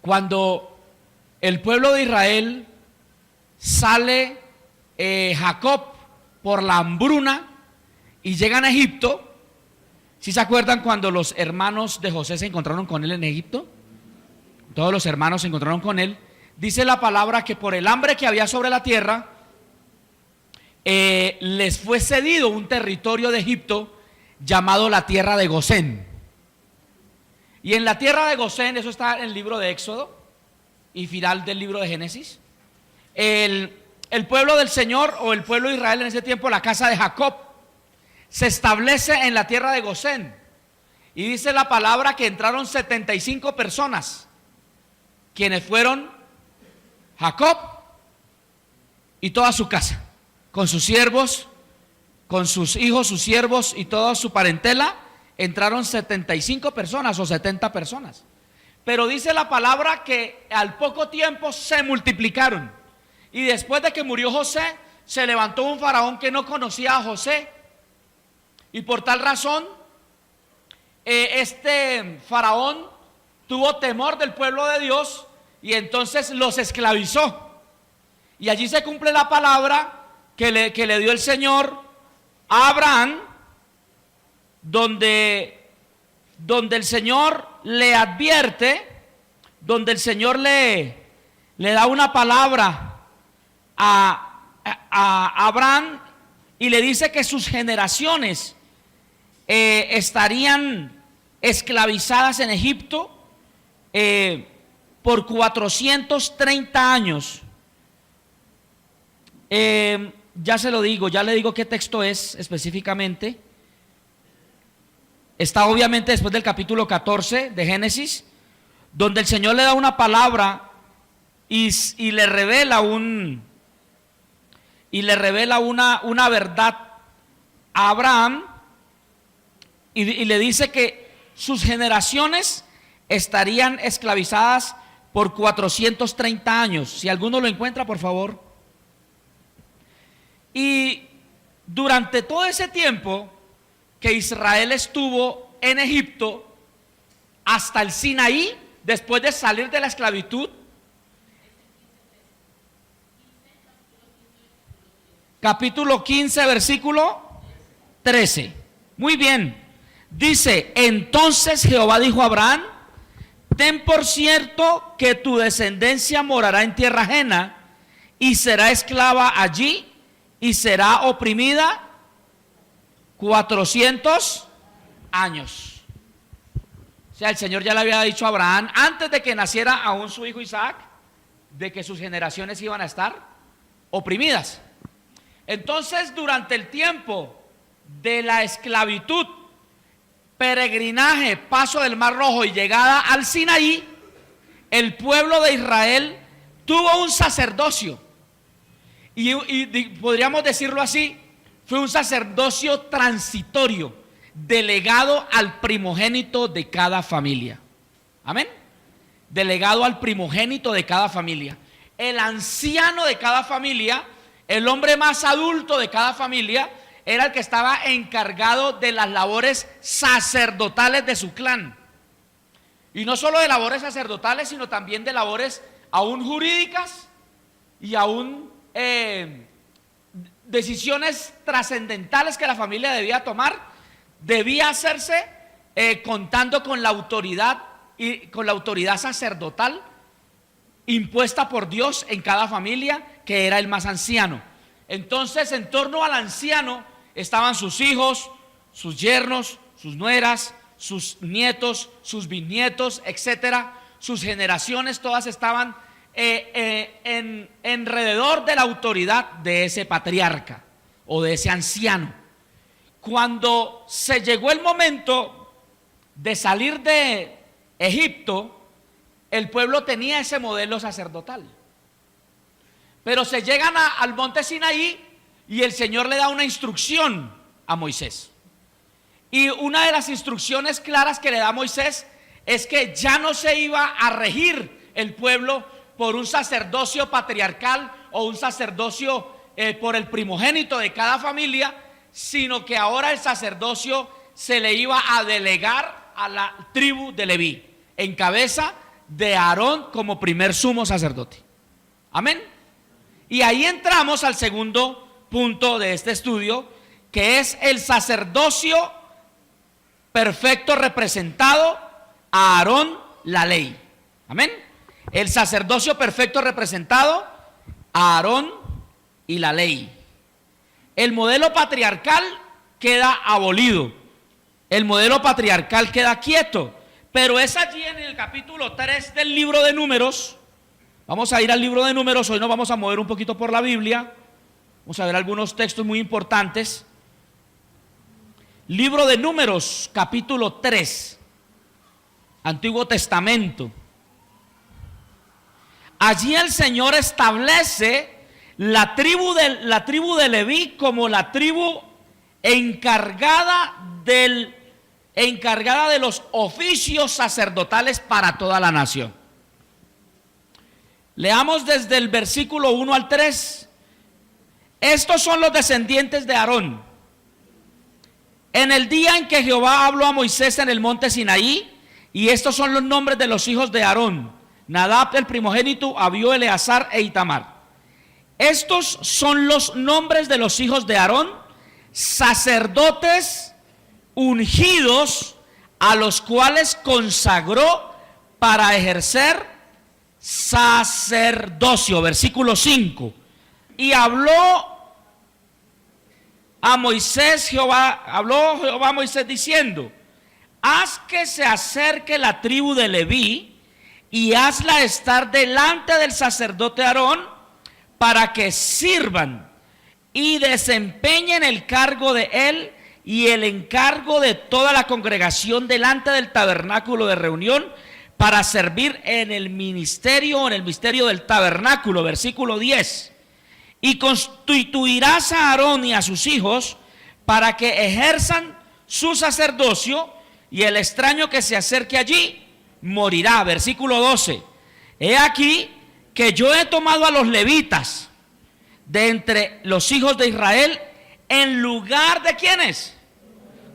Cuando el pueblo de Israel sale Jacob por la hambruna y llegan a Egipto. ¿Sí se acuerdan cuando los hermanos de José se encontraron con él en Egipto? Todos los hermanos se encontraron con él. Dice la palabra que por el hambre que había sobre la tierra, les fue cedido un territorio de Egipto llamado la tierra de Gosén. Y en la tierra de Gosén, eso está en el libro de Éxodo y final del libro de Génesis, el pueblo del Señor, o el pueblo de Israel en ese tiempo, la casa de Jacob, se establece en la tierra de Gosén. Y dice la palabra que entraron 75 personas, quienes fueron Jacob y toda su casa, con sus siervos, con sus hijos, sus siervos y toda su parentela. Entraron 75 personas o 70 personas. Pero dice la palabra que al poco tiempo se multiplicaron. Y después de que murió José, se levantó un faraón que no conocía a José. Y por tal razón, este faraón tuvo temor del pueblo de Dios y entonces los esclavizó. Y allí se cumple la palabra que le dio el Señor a Abraham, donde el Señor le advierte, donde el Señor le da una palabra a Abraham y le dice que sus generaciones estarían esclavizadas en Egipto por 430 años. Ya se lo digo, ya le digo qué texto es específicamente. Está obviamente después del capítulo 14 de Génesis, donde el Señor le da una palabra y le revela una verdad a Abraham, y le dice que sus generaciones estarían esclavizadas por 430 años. Si alguno lo encuentra, por favor. Y durante todo ese tiempo que Israel estuvo en Egipto, hasta el Sinaí, después de salir de la esclavitud, capítulo 15, versículo 13. Muy bien. Dice: entonces Jehová dijo a Abraham: ten por cierto que tu descendencia morará en tierra ajena y será esclava allí y será oprimida 400 años. O sea, el Señor ya le había dicho a Abraham, antes de que naciera aún su hijo Isaac, de que sus generaciones iban a estar oprimidas. Entonces, durante el tiempo de la esclavitud, peregrinaje, paso del Mar Rojo y llegada al Sinaí, el pueblo de Israel tuvo un sacerdocio. Y podríamos decirlo así, fue un sacerdocio transitorio, delegado al primogénito de cada familia. Amén. Delegado al primogénito de cada familia. El anciano de cada familia, el hombre más adulto de cada familia, era el que estaba encargado de las labores sacerdotales de su clan. Y no solo de labores sacerdotales, sino también de labores aún jurídicas y aún decisiones trascendentales que la familia debía tomar. Debía hacerse contando con la autoridad y con la autoridad sacerdotal impuesta por Dios en cada familia, que era el más anciano. Entonces, en torno al anciano estaban sus hijos, sus yernos, sus nueras, sus nietos, sus bisnietos, etcétera. Sus generaciones todas estaban alrededor de la autoridad de ese patriarca o de ese anciano. Cuando se llegó el momento de salir de Egipto, el pueblo tenía ese modelo sacerdotal. Pero se llegan al monte Sinaí y el Señor le da una instrucción a Moisés. Y una de las instrucciones claras que le da a Moisés es que ya no se iba a regir el pueblo por un sacerdocio patriarcal o un sacerdocio por el primogénito de cada familia, sino que ahora el sacerdocio se le iba a delegar a la tribu de Leví, en cabeza de Aarón como primer sumo sacerdote. Amén. Y ahí entramos al segundo punto de este estudio, que es el sacerdocio perfecto representado a Aarón, la ley. Amén. El sacerdocio perfecto representado a Aarón y la ley. El modelo patriarcal queda abolido. El modelo patriarcal queda quieto. Pero es allí en el capítulo 3 del libro de Números. Vamos a ir al libro de Números. Hoy nos vamos a mover un poquito por la Biblia. Vamos a ver algunos textos muy importantes. Libro de Números, capítulo 3. Antiguo Testamento. Allí el Señor establece la tribu de Leví como la tribu encargada de los oficios sacerdotales para toda la nación. Leamos desde el versículo 1 al 3. Estos son los descendientes de Aarón. En el día en que Jehová habló a Moisés en el monte Sinaí, y estos son los nombres de los hijos de Aarón: Nadab el primogénito, Abiú, Eleazar e Itamar. Estos son los nombres de los hijos de Aarón, sacerdotes ungidos, a los cuales consagró para ejercer sacerdocio. Versículo 5. Y habló Jehová a Moisés diciendo: haz que se acerque la tribu de Leví y hazla estar delante del sacerdote Aarón, para que sirvan y desempeñen el cargo de él y el encargo de toda la congregación delante del tabernáculo de reunión, para servir en el misterio del tabernáculo. Versículo 10. Y constituirás a Aarón y a sus hijos para que ejerzan su sacerdocio, y el extraño que se acerque allí morirá. Versículo 12. He aquí que yo he tomado a los levitas de entre los hijos de Israel, en lugar de ¿quiénes?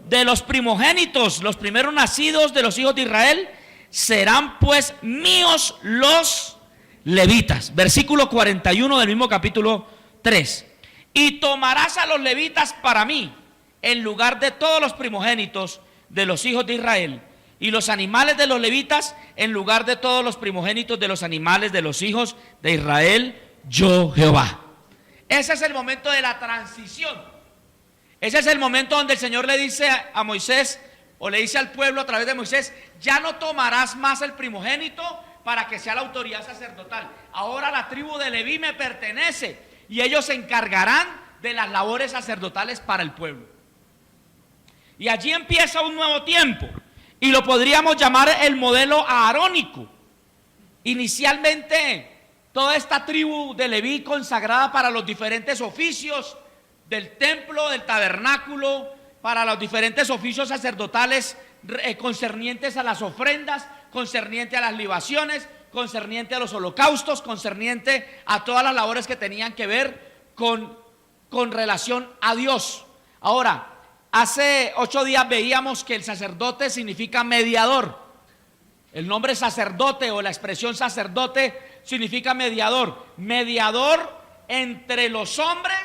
De los primogénitos, los primeros nacidos de los hijos de Israel, serán pues míos los levitas. Versículo 41 del mismo capítulo 3. Y tomarás a los levitas para mí, en lugar de todos los primogénitos de los hijos de Israel, y los animales de los levitas en lugar de todos los primogénitos de los animales de los hijos de Israel, yo Jehová. Ese es el momento de la transición. Ese es el momento donde el Señor le dice a Moisés, o le dice al pueblo a través de Moisés: ya no tomarás más el primogénito para que sea la autoridad sacerdotal. Ahora la tribu de Leví me pertenece, y ellos se encargarán de las labores sacerdotales para el pueblo. Y allí empieza un nuevo tiempo, y lo podríamos llamar el modelo aarónico. Inicialmente, toda esta tribu de Leví, consagrada para los diferentes oficios del templo, del tabernáculo, para los diferentes oficios sacerdotales concernientes a las ofrendas, concerniente a las libaciones, concerniente a los holocaustos, concerniente a todas las labores que tenían que ver con relación a Dios. Ahora, hace 8 días veíamos que el sacerdote significa mediador. El nombre sacerdote o la expresión sacerdote significa mediador. Mediador entre los hombres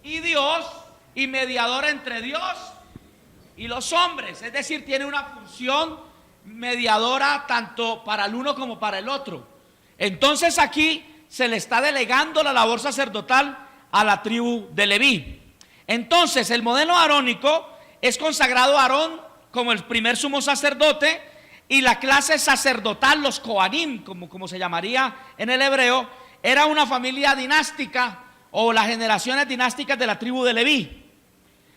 y Dios, y mediador entre Dios y los hombres. Es decir, tiene una función mediadora tanto para el uno como para el otro. Entonces aquí se le está delegando la labor sacerdotal a la tribu de Leví. Entonces el modelo arónico es consagrado a Aarón como el primer sumo sacerdote, y la clase sacerdotal, los Coanim, como se llamaría en el hebreo, era una familia dinástica o las generaciones dinásticas de la tribu de Leví.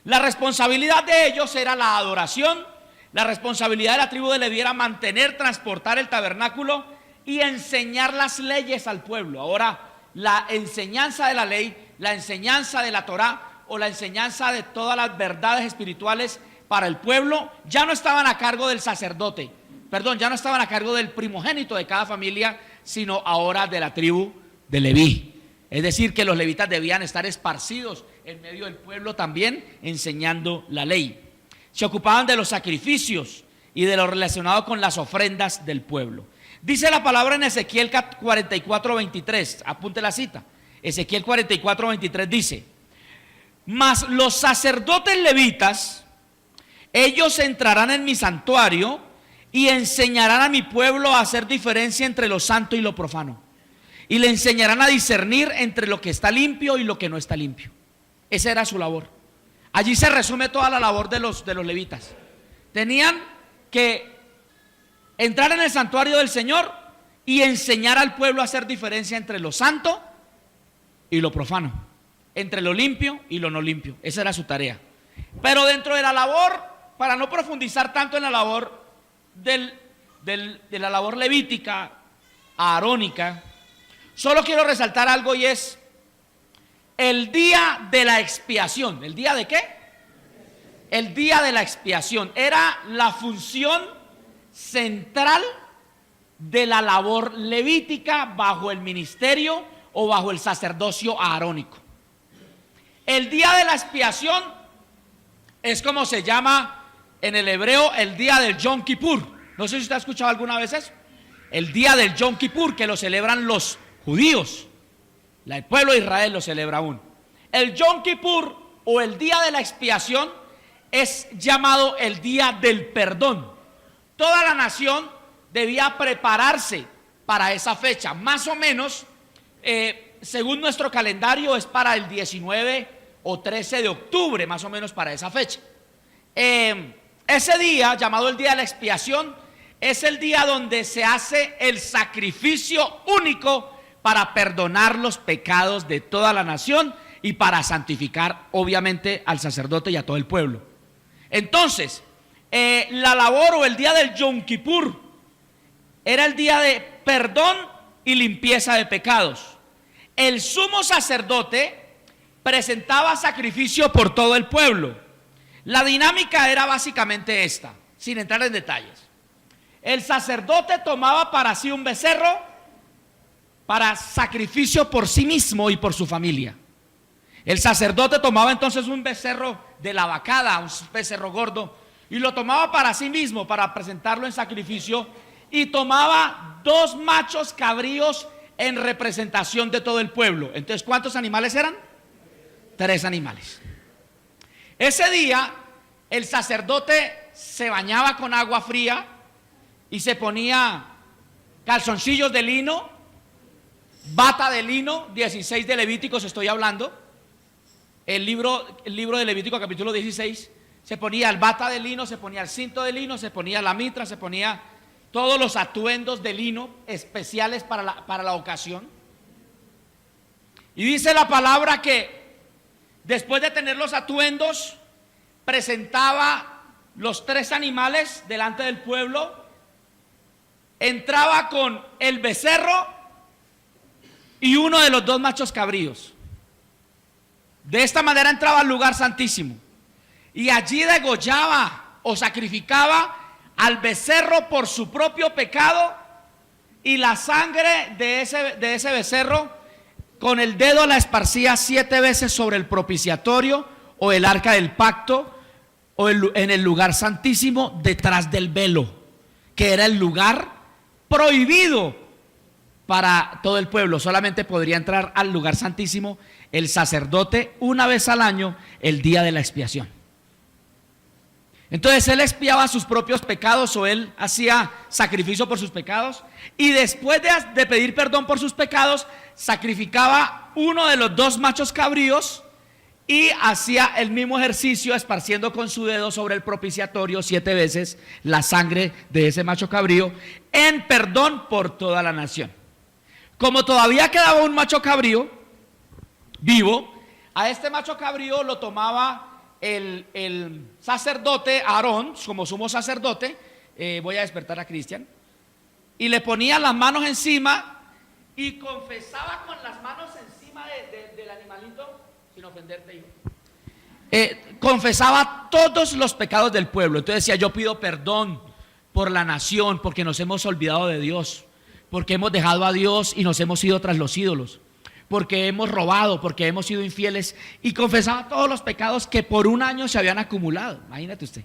La responsabilidad de ellos era la adoración. La responsabilidad de la tribu de Leví era mantener, transportar el tabernáculo y enseñar las leyes al pueblo. Ahora, la enseñanza de la ley, la enseñanza de la Torá o la enseñanza de todas las verdades espirituales para el pueblo ya no estaban a cargo del sacerdote, ya no estaban a cargo del primogénito de cada familia, sino ahora de la tribu de Leví. Es decir, que los levitas debían estar esparcidos en medio del pueblo también, enseñando la ley. Se ocupaban de los sacrificios y de lo relacionado con las ofrendas del pueblo. Dice la palabra en Ezequiel 44:23, apunte la cita. Ezequiel 44:23 dice: mas los sacerdotes levitas, ellos entrarán en mi santuario y enseñarán a mi pueblo a hacer diferencia entre lo santo y lo profano, y le enseñarán a discernir entre lo que está limpio y lo que no está limpio. Esa era su labor. Allí se resume toda la labor de los levitas. Tenían que entrar en el santuario del Señor y enseñar al pueblo a hacer diferencia entre lo santo y lo profano, entre lo limpio y lo no limpio. Esa era su tarea. Pero dentro de la labor, para no profundizar tanto en la labor de la labor levítica, aarónica, solo quiero resaltar algo, y es el día de la expiación. ¿El día de qué? El día de la expiación era la función central de la labor levítica bajo el ministerio o bajo el sacerdocio aarónico. El día de la expiación es como se llama en el hebreo el día del Yom Kippur. No sé si usted ha escuchado alguna vez eso. El día del Yom Kippur, que lo celebran los judíos. El pueblo de Israel lo celebra aún. El Yom Kippur o el día de la expiación es llamado el día del perdón. Toda la nación debía prepararse para esa fecha. Más o menos, según nuestro calendario, es para el 19 o 13 de octubre, más o menos para esa fecha. Ese día, llamado el día de la expiación, es el día donde se hace el sacrificio único para perdonar los pecados de toda la nación y para santificar, obviamente, al sacerdote y a todo el pueblo. Entonces, la labor o el día del Yom Kippur era el día de perdón y limpieza de pecados. El sumo sacerdote presentaba sacrificio por todo el pueblo. La dinámica era básicamente esta, sin entrar en detalles. El sacerdote tomaba para sí un becerro para sacrificio por sí mismo y por su familia. El sacerdote tomaba entonces un becerro de la vacada, un becerro gordo, y lo tomaba para sí mismo, para presentarlo en sacrificio, y tomaba 2 machos cabríos en representación de todo el pueblo. Entonces, ¿cuántos animales eran? 3 animales. Ese día, el sacerdote se bañaba con agua fría y se ponía calzoncillos de lino, bata de lino, 16 de Levíticos estoy hablando. El libro de Levítico capítulo 16, se ponía el bata de lino, se ponía el cinto de lino, se ponía la mitra, se ponía todos los atuendos de lino especiales para la ocasión. Y dice la palabra que después de tener los atuendos, presentaba los 3 animales delante del pueblo, entraba con el becerro y uno de los 2 machos cabríos. De esta manera entraba al lugar santísimo y allí degollaba o sacrificaba al becerro por su propio pecado, y la sangre de ese becerro con el dedo la esparcía 7 veces sobre el propiciatorio o el arca del pacto o en el lugar santísimo detrás del velo, que era el lugar prohibido para todo el pueblo. Solamente podría entrar al lugar santísimo el sacerdote una vez al año, el día de la expiación. Entonces él expiaba sus propios pecados, o él hacía sacrificio por sus pecados, y después de pedir perdón por sus pecados, sacrificaba uno de los 2 machos cabríos y hacía el mismo ejercicio esparciendo con su dedo sobre el propiciatorio 7 veces la sangre de ese macho cabrío en perdón por toda la nación. Como todavía quedaba un macho cabrío vivo, a este macho cabrío lo tomaba el sacerdote Aarón como sumo sacerdote. Voy a despertar a Cristian. Y le ponía las manos encima y confesaba con las manos encima del animalito, sin ofenderte, hijo. Confesaba todos los pecados del pueblo. Entonces decía: yo pido perdón por la nación, porque nos hemos olvidado de Dios, porque hemos dejado a Dios y nos hemos ido tras los ídolos, porque hemos robado, porque hemos sido infieles. Y confesaba todos los pecados que por un año se habían acumulado. Imagínate usted,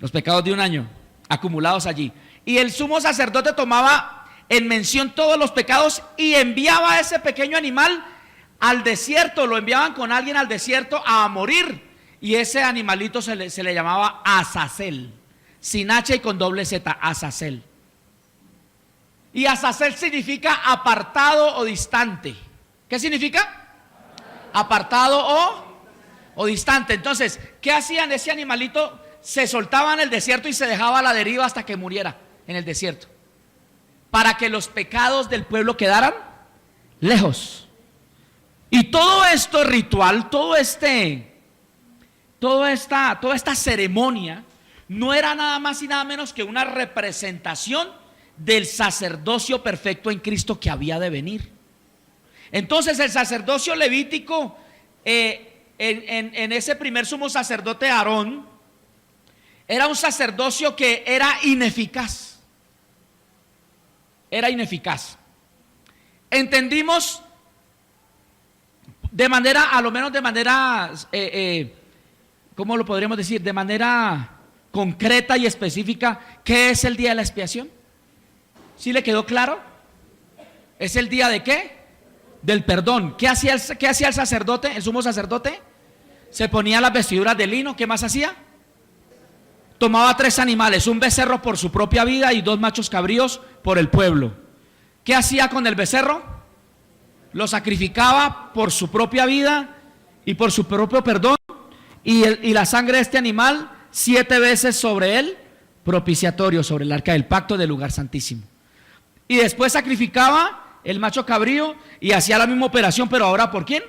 los pecados de un año acumulados allí. y el sumo sacerdote tomaba en mención todos los pecados y enviaba a ese pequeño animal al desierto, lo enviaban con alguien al desierto a morir, y ese animalito se le llamaba Azazel, sin H y con doble Z, Azazel. Y Azazel significa apartado o distante. ¿Qué significa? Apartado o distante. Entonces, ¿qué hacían ese animalito? Se soltaba en el desierto y se dejaba a la deriva hasta que muriera en el desierto, para que los pecados del pueblo quedaran lejos. Y todo esto ritual, toda esta ceremonia no era nada más y nada menos que una representación del sacerdocio perfecto en Cristo que había de venir. Entonces el sacerdocio levítico, en ese primer sumo sacerdote Aarón, era un sacerdocio que era ineficaz. Era ineficaz. Entendimos de manera, a lo menos de manera, ¿cómo lo podríamos decir? De manera concreta y específica, ¿qué es el día de la expiación? ¿Sí le quedó claro? ¿Es el día de qué? Del perdón. ¿Qué hacía el sacerdote, el sumo sacerdote? Se ponía las vestiduras de lino. ¿Qué más hacía? Tomaba 3 animales, un becerro por su propia vida y 2 machos cabríos por el pueblo. ¿Qué hacía con el becerro? Lo sacrificaba por su propia vida y por su propio perdón, y la sangre de este animal 7 veces sobre él, propiciatorio, sobre el arca del pacto del lugar santísimo. Y después sacrificaba el macho cabrío y hacía la misma operación, pero ahora ¿por quién?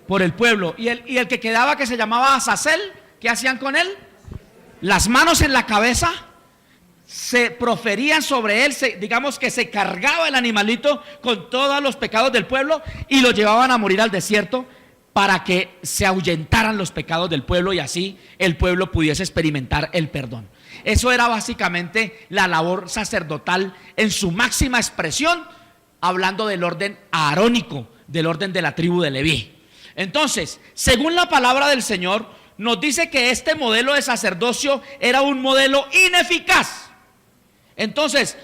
Por el pueblo. Y el que quedaba, que se llamaba Azazel, ¿qué hacían con él? Las manos en la cabeza, se proferían sobre él, digamos que se cargaba el animalito con todos los pecados del pueblo y lo llevaban a morir al desierto para que se ahuyentaran los pecados del pueblo y así el pueblo pudiese experimentar el perdón. Eso era básicamente la labor sacerdotal en su máxima expresión, hablando del orden arónico, del orden de la tribu de Leví. Entonces, según la palabra del Señor, nos dice que este modelo de sacerdocio era un modelo ineficaz. Entonces,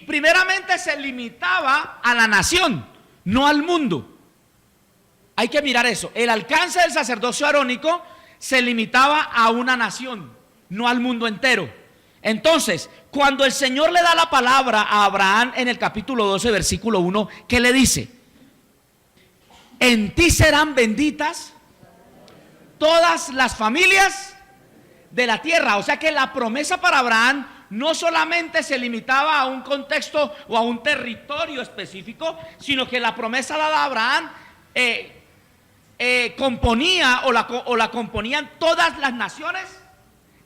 primeramente se limitaba a la nación, no al mundo. Hay que mirar eso. El alcance del sacerdocio arónico se limitaba a una nación, no al mundo entero. Entonces, cuando el Señor le da la palabra a Abraham en el capítulo 12, versículo 1, ¿qué le dice? En ti serán benditas todas las familias de la tierra. O sea que la promesa para Abraham no solamente se limitaba a un contexto o a un territorio específico, sino que la promesa dada a Abraham componía o la componían todas las naciones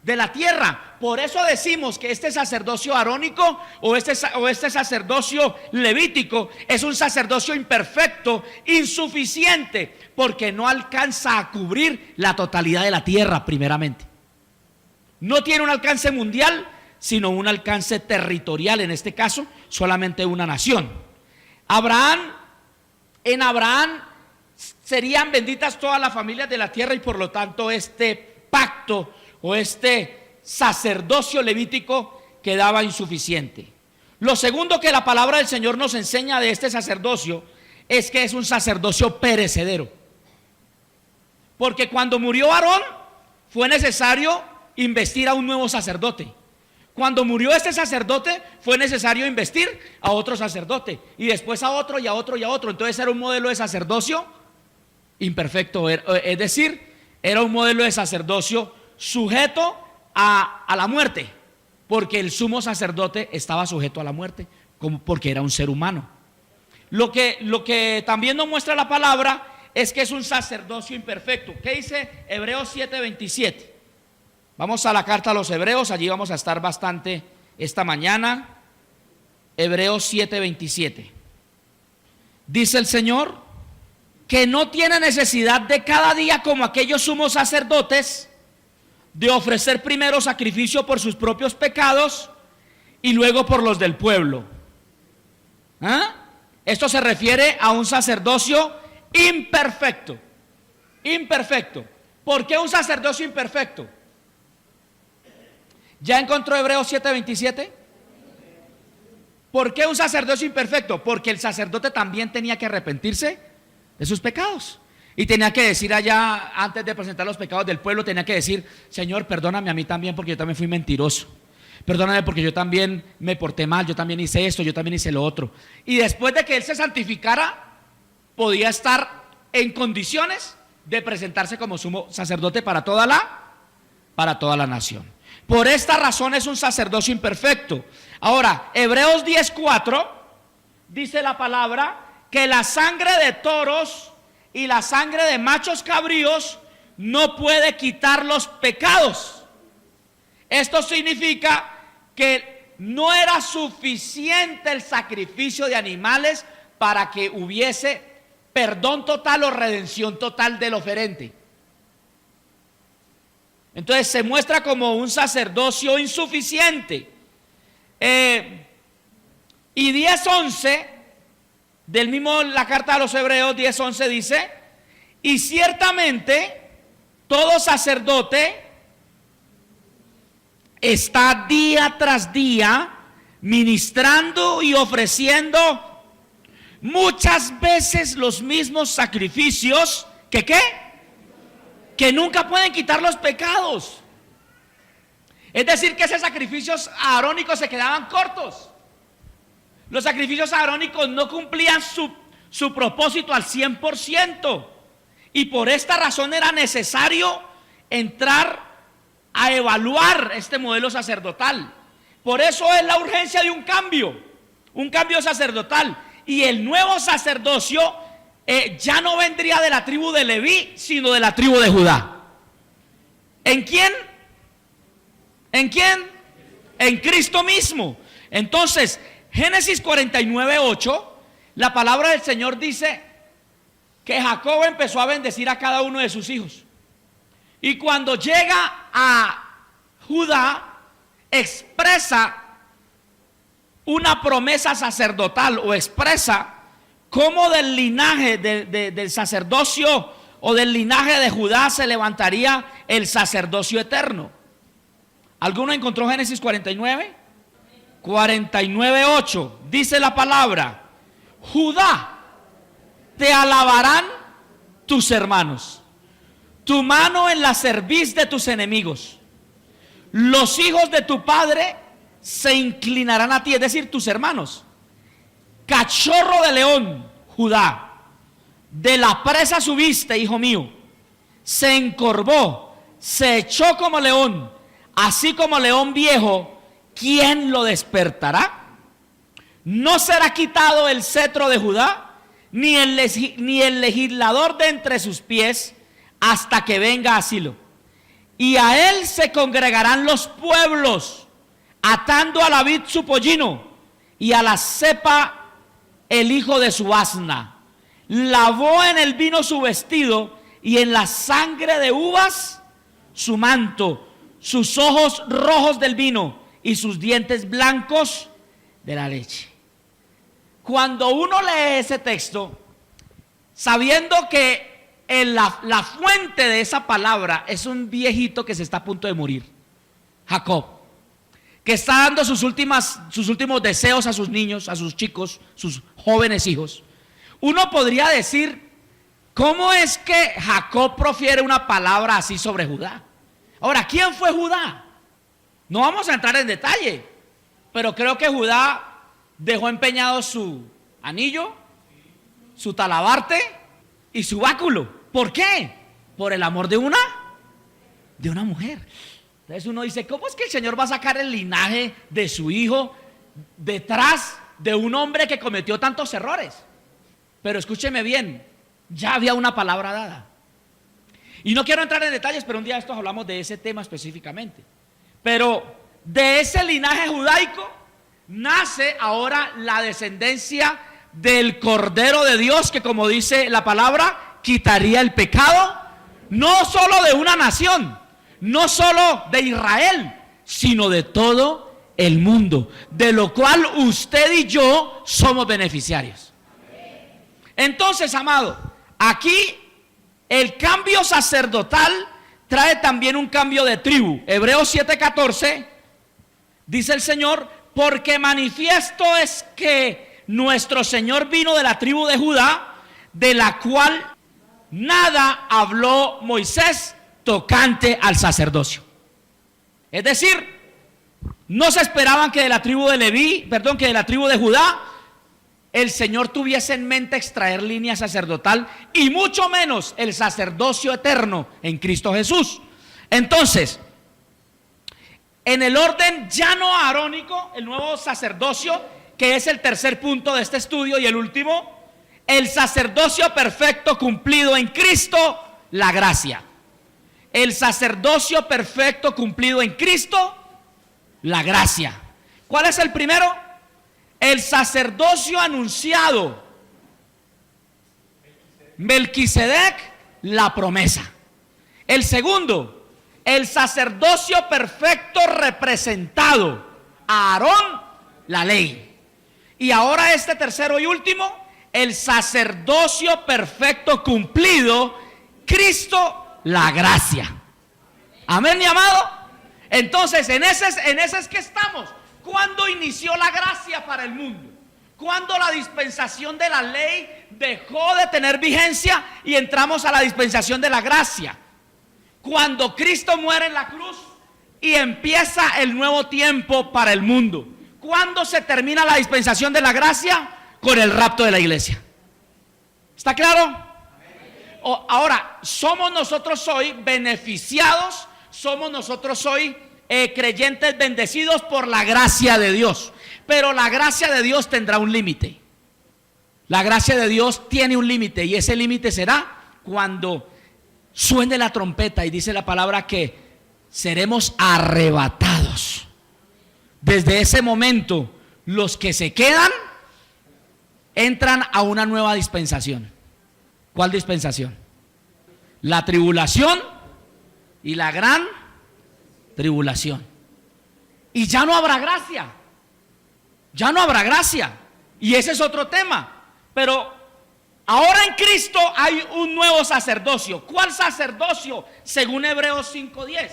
de la tierra. Por eso decimos que este sacerdocio arónico o este sacerdocio levítico es un sacerdocio imperfecto, insuficiente, porque no alcanza a cubrir la totalidad de la tierra primeramente. No tiene un alcance mundial, sino un alcance territorial, en este caso solamente una nación. En Abraham serían benditas todas las familias de la tierra, y por lo tanto este pacto o este sacerdocio levítico quedaba insuficiente. Lo segundo que la palabra del Señor nos enseña de este sacerdocio es que es un sacerdocio perecedero, porque cuando murió Aarón fue necesario investir a un nuevo sacerdote. Cuando murió este sacerdote fue necesario investir a otro sacerdote, y después a otro y a otro y a otro. Entonces era un modelo de sacerdocio imperfecto, es decir, era un modelo de sacerdocio sujeto a la muerte, porque el sumo sacerdote estaba sujeto a la muerte, porque era un ser humano. Lo que también nos muestra la palabra es que es un sacerdocio imperfecto. ¿Qué dice Hebreos 7:27? Vamos a la carta a los Hebreos, allí vamos a estar bastante esta mañana. Hebreos 7:27. Dice el Señor que no tiene necesidad de cada día, como aquellos sumos sacerdotes, de ofrecer primero sacrificio por sus propios pecados y luego por los del pueblo. Esto se refiere a un sacerdocio imperfecto. Imperfecto. ¿Por qué un sacerdocio imperfecto? ¿Ya encontró Hebreos 7:27? ¿Por qué un sacerdocio imperfecto? Porque el sacerdote también tenía que arrepentirse de sus pecados. Y tenía que decir allá, antes de presentar los pecados del pueblo, tenía que decir: Señor, perdóname a mí también, porque yo también fui mentiroso. Perdóname porque yo también me porté mal, yo también hice esto, yo también hice lo otro. Y después de que él se santificara, podía estar en condiciones de presentarse como sumo sacerdote para toda la nación. Por esta razón es un sacerdocio imperfecto. Ahora, Hebreos 10:4 dice la palabra que la sangre de toros y la sangre de machos cabríos no puede quitar los pecados. Esto significa que no era suficiente el sacrificio de animales para que hubiese perdón total o redención total del oferente. Entonces se muestra como un sacerdocio insuficiente. Y 10:11 del mismo, la carta a los Hebreos 10:11 dice: y ciertamente todo sacerdote está día tras día ministrando y ofreciendo muchas veces los mismos sacrificios que nunca pueden quitar los pecados. Es decir, que esos sacrificios arónicos se quedaban cortos. Los sacrificios arónicos no cumplían su propósito al 100%. Y por esta razón era necesario entrar a evaluar este modelo sacerdotal. Por eso es la urgencia de un cambio sacerdotal. Y el nuevo sacerdocio ya no vendría de la tribu de Leví, sino de la tribu de Judá. ¿En quién? ¿En quién? En Cristo mismo. Entonces, Génesis 49:8, la palabra del Señor dice que Jacob empezó a bendecir a cada uno de sus hijos. Y cuando llega a Judá, expresa una promesa sacerdotal, o expresa cómo del linaje del sacerdocio o del linaje de Judá se levantaría el sacerdocio eterno. ¿Alguno encontró Génesis 49? 49:8 dice la palabra: Judá, te alabarán tus hermanos, tu mano en la cerviz de tus enemigos. Los hijos de tu padre se inclinarán a ti, es decir, tus hermanos. Cachorro de león, Judá, de la presa subiste, hijo mío. Se encorvó, se echó como león, así como león viejo. ¿Quién lo despertará? No será quitado el cetro de Judá, ni el legislador de entre sus pies, hasta que venga a Silo. Y a él se congregarán los pueblos, atando a la vid su pollino, y a la cepa el hijo de su asna. Lavó en el vino su vestido, y en la sangre de uvas su manto, sus ojos rojos del vino, y sus dientes blancos de la leche. Cuando uno lee ese texto, sabiendo que la fuente de esa palabra es un viejito que se está a punto de morir, Jacob, que está dando sus últimos deseos a sus niños, a sus chicos, sus jóvenes hijos, uno podría decir: ¿cómo es que Jacob profiere una palabra así sobre Judá? Ahora, ¿quién fue Judá? No vamos a entrar en detalle, pero creo que Judá dejó empeñado su anillo, su talabarte y su báculo. ¿Por qué? Por el amor de una mujer. Entonces uno dice: ¿cómo es que el Señor va a sacar el linaje de su hijo detrás de un hombre que cometió tantos errores? Pero escúcheme bien, ya había una palabra dada. Y no quiero entrar en detalles, pero un día estos hablamos de ese tema específicamente. Pero de ese linaje judaico nace ahora la descendencia del Cordero de Dios, que, como dice la palabra, quitaría el pecado no solo de una nación, no solo de Israel, sino de todo el mundo, de lo cual usted y yo somos beneficiarios. Entonces, amado, aquí el cambio sacerdotal trae también un cambio de tribu. Hebreos 7:14 dice el Señor: porque manifiesto es que nuestro Señor vino de la tribu de Judá, de la cual nada habló Moisés tocante al sacerdocio. Es decir, no se esperaban que de la tribu de que de la tribu de Judá el Señor tuviese en mente extraer línea sacerdotal y mucho menos el sacerdocio eterno en Cristo Jesús. Entonces, en el orden ya no arónico, el nuevo sacerdocio, que es el tercer punto de este estudio y el último, el sacerdocio perfecto cumplido en Cristo, la gracia. El sacerdocio perfecto cumplido en Cristo, la gracia. ¿Cuál es el primero? El sacerdocio anunciado. Melquisedec, la promesa. El segundo, el sacerdocio perfecto representado. Aarón, la ley. Y ahora este tercero y último, el sacerdocio perfecto cumplido, Cristo, la gracia. Amén, mi amado. Entonces, en ese es que estamos. ¿Cuándo inició la gracia para el mundo? ¿Cuándo la dispensación de la ley dejó de tener vigencia y entramos a la dispensación de la gracia? Cuando Cristo muere en la cruz y empieza el nuevo tiempo para el mundo. ¿Cuándo se termina la dispensación de la gracia? Con el rapto de la iglesia. ¿Está claro? Ahora, somos nosotros hoy beneficiados, somos nosotros hoy creyentes bendecidos por la gracia de Dios. Pero la gracia de Dios tendrá un límite. La gracia de Dios tiene un límite, y ese límite será cuando suene la trompeta y dice la palabra que seremos arrebatados. Desde ese momento, los que se quedan entran a una nueva dispensación. ¿Cuál dispensación? La tribulación y la gran tribulación. Y ya no habrá gracia. Ya no habrá gracia. Y ese es otro tema. Pero ahora en Cristo hay un nuevo sacerdocio. ¿Cuál sacerdocio? Según Hebreos 5:10,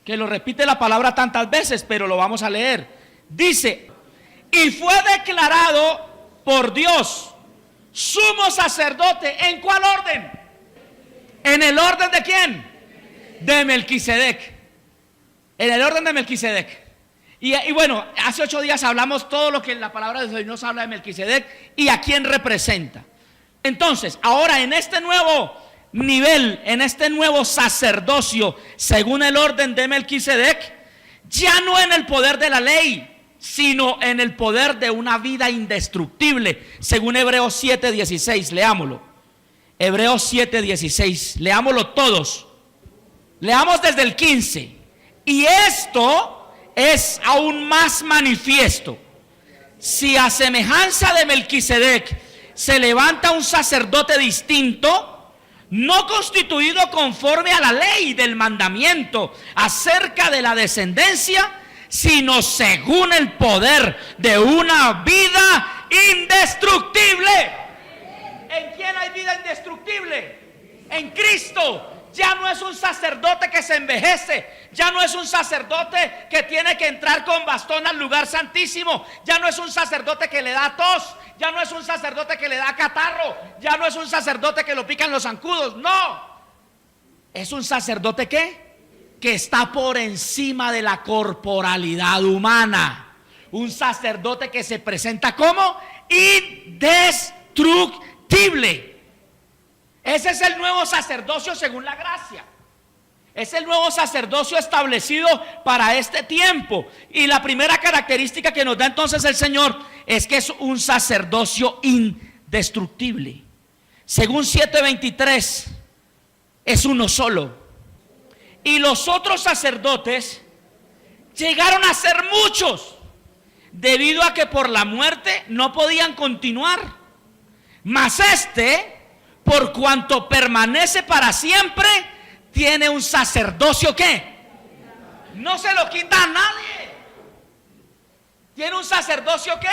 que lo repite la palabra tantas veces, pero lo vamos a leer. Dice: y fue declarado por Dios sumo sacerdote. ¿En cuál orden? ¿En el orden de quién? De Melquisedec. En el orden de Melquisedec. Y bueno, hace 8 días hablamos todo lo que la palabra de Dios nos habla de Melquisedec y a quién representa. Entonces, ahora en este nuevo nivel, en este nuevo sacerdocio, según el orden de Melquisedec, ya no en el poder de la ley, sino en el poder de una vida indestructible, según Hebreos 7:16. Leámoslo. Hebreos 7:16. Leámoslo todos. Leamos desde el 15. Y esto es aún más manifiesto: si a semejanza de Melquisedec se levanta un sacerdote distinto, no constituido conforme a la ley del mandamiento acerca de la descendencia, sino según el poder de una vida indestructible. ¿En quién hay vida indestructible? En Cristo. Ya no es un sacerdote que se envejece. Ya no es un sacerdote que tiene que entrar con bastón al lugar santísimo. Ya no es un sacerdote que le da tos. Ya no es un sacerdote que le da catarro. Ya no es un sacerdote que lo pican los zancudos. No. Es un sacerdote que está por encima de la corporalidad humana. Un sacerdote que se presenta como indestructible. Ese es el nuevo sacerdocio según la gracia. Es el nuevo sacerdocio establecido para este tiempo. Y la primera característica que nos da entonces el Señor es que es un sacerdocio indestructible. Según 7:23, es uno solo. Y los otros sacerdotes llegaron a ser muchos, debido a que por la muerte no podían continuar. Mas este, por cuanto permanece para siempre, tiene un sacerdocio que no se lo quita a nadie. Tiene un sacerdocio que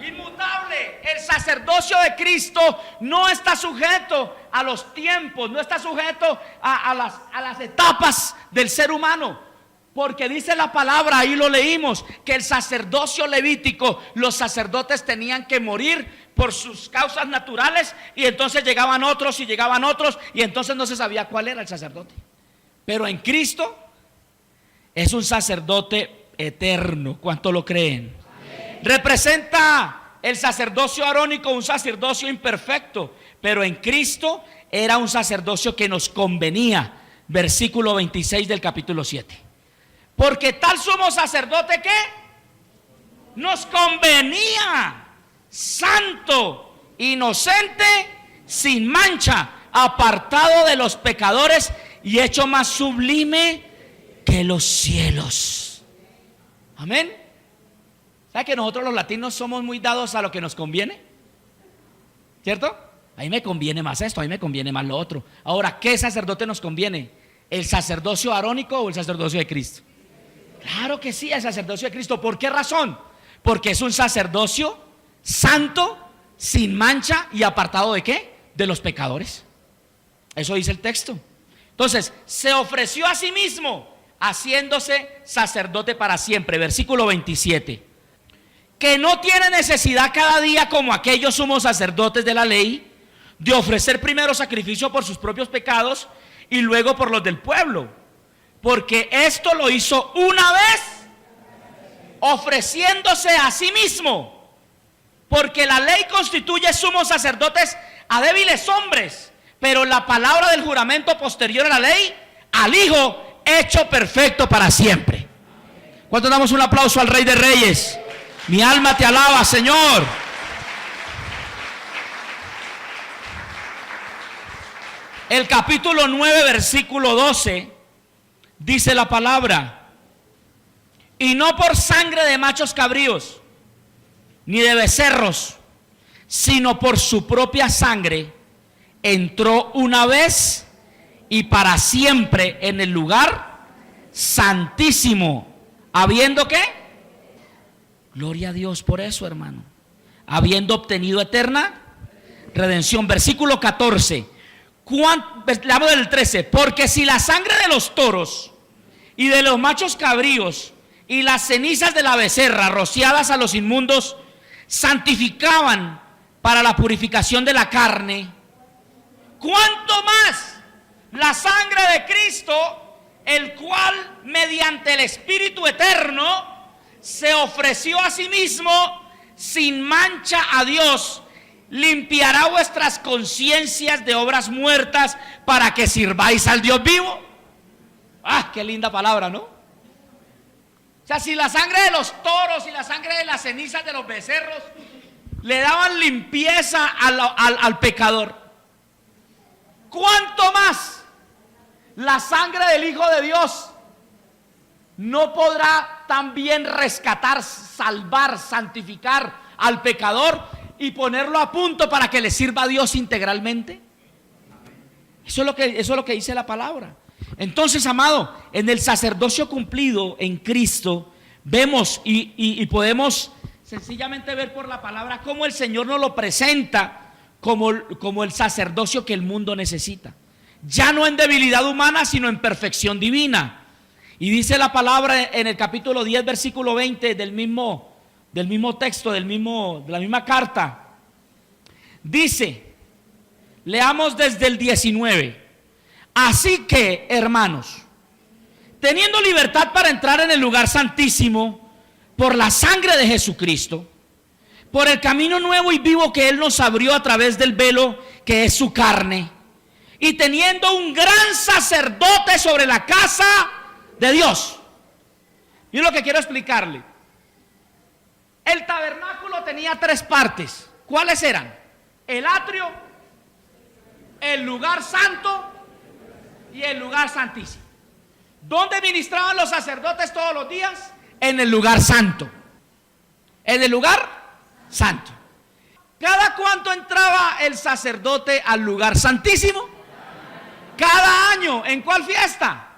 inmutable. El sacerdocio de Cristo no está sujeto a los tiempos, no está sujeto a las etapas del ser humano. Porque dice la palabra, ahí lo leímos, que el sacerdocio levítico, los sacerdotes tenían que morir por sus causas naturales, y entonces llegaban otros y llegaban otros, y entonces no se sabía cuál era el sacerdote. Pero en Cristo es un sacerdote eterno. ¿Cuánto lo creen? Amén. Representa el sacerdocio arónico un sacerdocio imperfecto, pero en Cristo era un sacerdocio que nos convenía. Versículo 26 del capítulo 7. Porque tal sumo sacerdote que nos convenía, santo, inocente, sin mancha, apartado de los pecadores y hecho más sublime que los cielos. Amén. ¿Sabe que nosotros los latinos somos muy dados a lo que nos conviene? ¿Cierto? A mí me conviene más esto, a mí me conviene más lo otro. Ahora, ¿qué sacerdote nos conviene? ¿El sacerdocio arónico o el sacerdocio de Cristo? Claro que sí, el sacerdocio de Cristo. ¿Por qué razón? Porque es un sacerdocio santo, sin mancha y apartado ¿de qué? De los pecadores. Eso dice el texto. Entonces, se ofreció a sí mismo, haciéndose sacerdote para siempre. Versículo 27. Que no tiene necesidad cada día, como aquellos sumos sacerdotes de la ley, de ofrecer primero sacrificio por sus propios pecados y luego por los del pueblo. Porque esto lo hizo una vez, ofreciéndose a sí mismo. Porque la ley constituye sumos sacerdotes a débiles hombres, pero la palabra del juramento posterior a la ley, al Hijo hecho perfecto para siempre. ¿Cuánto damos un aplauso al Rey de Reyes? Mi alma te alaba, Señor. El capítulo 9, versículo 12, dice la palabra: y no por sangre de machos cabríos, ni de becerros, sino por su propia sangre, entró una vez y para siempre en el lugar santísimo, habiendo ¿qué? Gloria a Dios por eso, hermano. Habiendo obtenido eterna redención. Versículo 14. Le hablo del 13. Porque si la sangre de los toros y de los machos cabríos y las cenizas de la becerra rociadas a los inmundos santificaban para la purificación de la carne, ¿cuánto más la sangre de Cristo, el cual mediante el Espíritu eterno se ofreció a sí mismo sin mancha a Dios, limpiará vuestras conciencias de obras muertas para que sirváis al Dios vivo? ¡Ah, qué linda palabra!, ¿no? O sea, si la sangre de los toros y la sangre de las cenizas de los becerros le daban limpieza al pecador, ¿cuánto más la sangre del Hijo de Dios no podrá también rescatar, salvar, santificar al pecador y ponerlo a punto para que le sirva a Dios integralmente? Eso es lo que dice la palabra. Entonces, amado, en el sacerdocio cumplido en Cristo vemos y podemos sencillamente ver por la palabra cómo el Señor nos lo presenta como el sacerdocio que el mundo necesita, ya no en debilidad humana, sino en perfección divina. Y dice la palabra en el capítulo 10, versículo 20 del mismo texto, de la misma carta. Dice, leamos desde el 19. Así que, hermanos, teniendo libertad para entrar en el lugar santísimo por la sangre de Jesucristo, por el camino nuevo y vivo que Él nos abrió a través del velo que es su carne, y teniendo un gran sacerdote sobre la casa de Dios. Y lo que quiero explicarle: el tabernáculo tenía tres partes. ¿Cuáles eran? El atrio, el lugar santo y el lugar santísimo. ¿Dónde ministraban los sacerdotes todos los días? En el lugar santo. En el lugar santo. ¿Cada cuánto entraba el sacerdote al lugar santísimo? Cada año. ¿En cuál fiesta?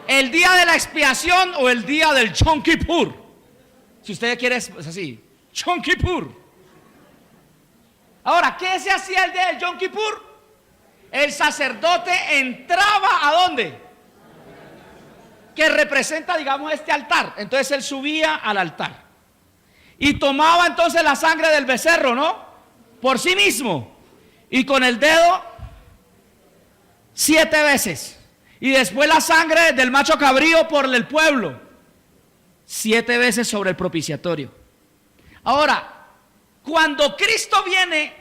El día de la expiación o el día del Yom Kippur. Si usted quiere, es así, Yom Kippur. Ahora, ¿qué se hacía el día del Yom Kippur? El sacerdote entraba ¿a dónde? que representa, digamos, este altar. Entonces él subía al altar y tomaba entonces la sangre del becerro, ¿no? Por sí mismo, y con el dedo 7 veces, y después la sangre del macho cabrío por el pueblo 7 veces sobre el propiciatorio. Ahora, cuando Cristo viene,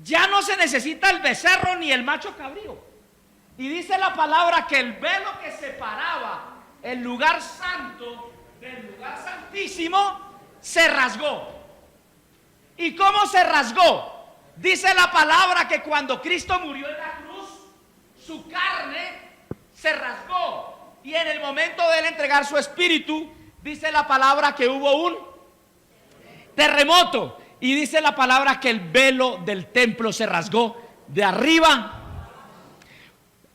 ya no se necesita el becerro ni el macho cabrío. Y dice la palabra que el velo que separaba el lugar santo del lugar santísimo se rasgó. ¿Y cómo se rasgó? Dice la palabra que cuando Cristo murió en la cruz, su carne se rasgó. Y en el momento de él entregar su espíritu, dice la palabra que hubo un terremoto. Y dice la palabra que el velo del templo se rasgó de arriba.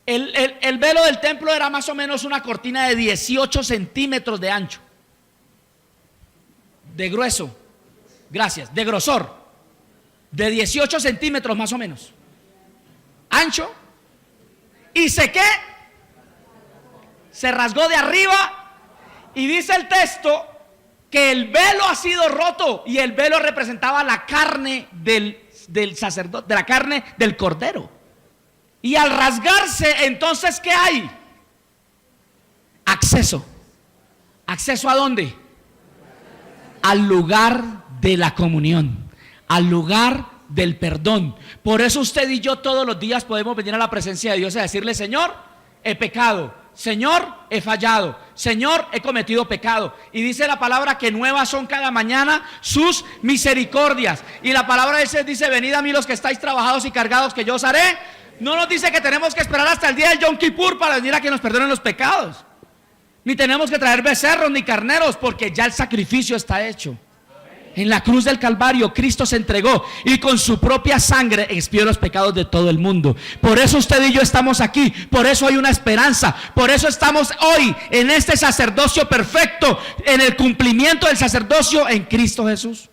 El velo del templo era más o menos una cortina de 18 centímetros de ancho, de grueso, gracias, de grosor, de 18 centímetros más o menos, ancho. ¿Y se rasgó de arriba? Y dice el texto que el velo ha sido roto, y el velo representaba la carne del sacerdote, de la carne del cordero. Y al rasgarse, entonces, ¿qué hay? Acceso. ¿Acceso a dónde? Al lugar de la comunión, al lugar del perdón. Por eso usted y yo todos los días podemos venir a la presencia de Dios y decirle: Señor, he pecado, Señor, he fallado, Señor, he cometido pecado. Y dice la palabra que nuevas son cada mañana sus misericordias. Y la palabra dice: venid a mí los que estáis trabajados y cargados, que yo os haré. No nos dice que tenemos que esperar hasta el día del Yom Kippur para venir a que nos perdonen los pecados, ni tenemos que traer becerros ni carneros, porque ya el sacrificio está hecho. En la cruz del Calvario Cristo se entregó y con su propia sangre expió los pecados de todo el mundo. Por eso usted y yo estamos aquí, por eso hay una esperanza, por eso estamos hoy en este sacerdocio perfecto, en el cumplimiento del sacerdocio en Cristo Jesús.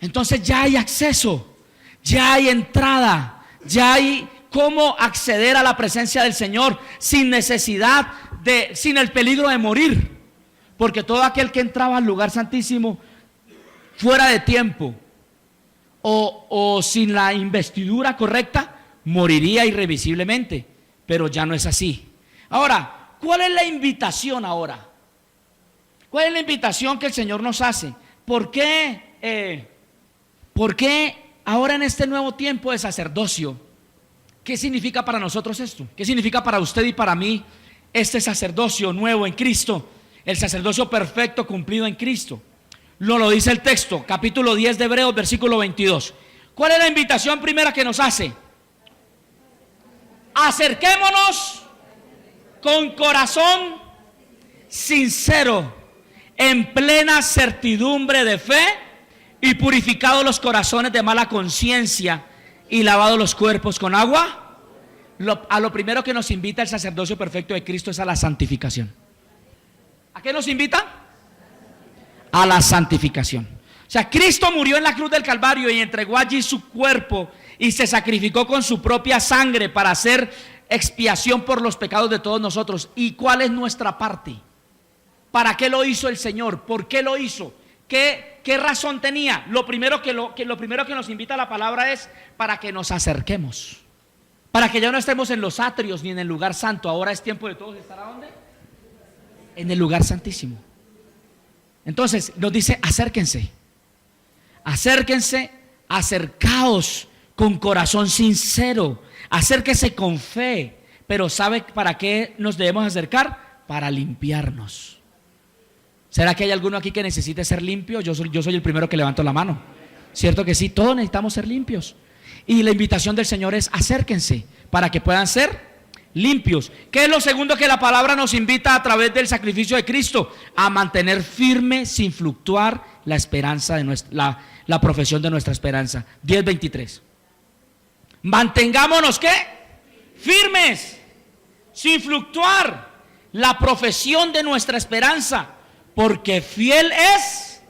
Entonces ya hay acceso, ya hay entrada, ya hay cómo acceder a la presencia del Señor sin necesidad sin el peligro de morir, porque todo aquel que entraba al lugar santísimo fuera de tiempo o sin la investidura correcta moriría irrevisiblemente, pero ya no es así. Ahora, ¿cuál es la invitación ahora? ¿Cuál es la invitación que el Señor nos hace? ¿Por qué ahora en este nuevo tiempo de sacerdocio? ¿Qué significa para nosotros esto? ¿Qué significa para usted y para mí este sacerdocio nuevo en Cristo? El sacerdocio perfecto cumplido en Cristo. Lo dice el texto, capítulo 10 de Hebreos, versículo 22. ¿Cuál es la invitación primera que nos hace? Acerquémonos con corazón sincero, en plena certidumbre de fe, y purificados los corazones de mala conciencia, y lavados los cuerpos con agua. A lo primero que nos invita el sacerdocio perfecto de Cristo es a la santificación. ¿A qué nos invita? A la santificación. O sea, Cristo murió en la cruz del Calvario y entregó allí su cuerpo y se sacrificó con su propia sangre para hacer expiación por los pecados de todos nosotros. ¿Y cuál es nuestra parte? ¿Para qué lo hizo el Señor? ¿Por qué lo hizo? ¿Qué razón tenía? Lo primero que nos invita a la palabra es para que nos acerquemos, para que ya no estemos en los atrios ni en el lugar santo. Ahora es tiempo de todos estar ¿a dónde? En el lugar santísimo. Entonces nos dice: acérquense, acérquense, acercaos con corazón sincero, acérquense con fe. Pero ¿sabe para qué nos debemos acercar? Para limpiarnos. ¿Será que hay alguno aquí que necesite ser limpio? Yo soy el primero que levanto la mano. ¿Cierto que sí? Todos necesitamos ser limpios. Y la invitación del Señor es: acérquense para que puedan ser limpios. ¿Qué es lo segundo que la palabra nos invita a través del sacrificio de Cristo? A mantener firme sin fluctuar la esperanza de la profesión de nuestra esperanza. 10:23. Mantengámonos ¿qué? Firmes, sin fluctuar la profesión de nuestra esperanza, porque fiel es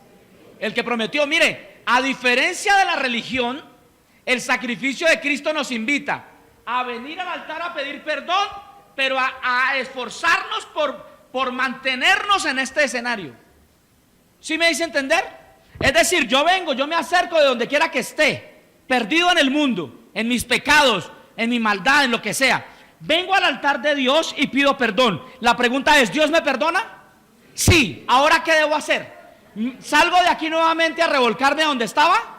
el que prometió. Mire, a diferencia de la religión, el sacrificio de Cristo nos invita a venir al altar a pedir perdón, pero a esforzarnos por mantenernos en este escenario. ¿Sí me hice entender? Es decir, yo vengo, yo me acerco de donde quiera que esté, perdido en el mundo, en mis pecados, en mi maldad, en lo que sea. Vengo al altar de Dios y pido perdón. La pregunta es, ¿Dios me perdona? Sí. ¿Ahora qué debo hacer? ¿Salgo de aquí nuevamente a revolcarme a donde estaba?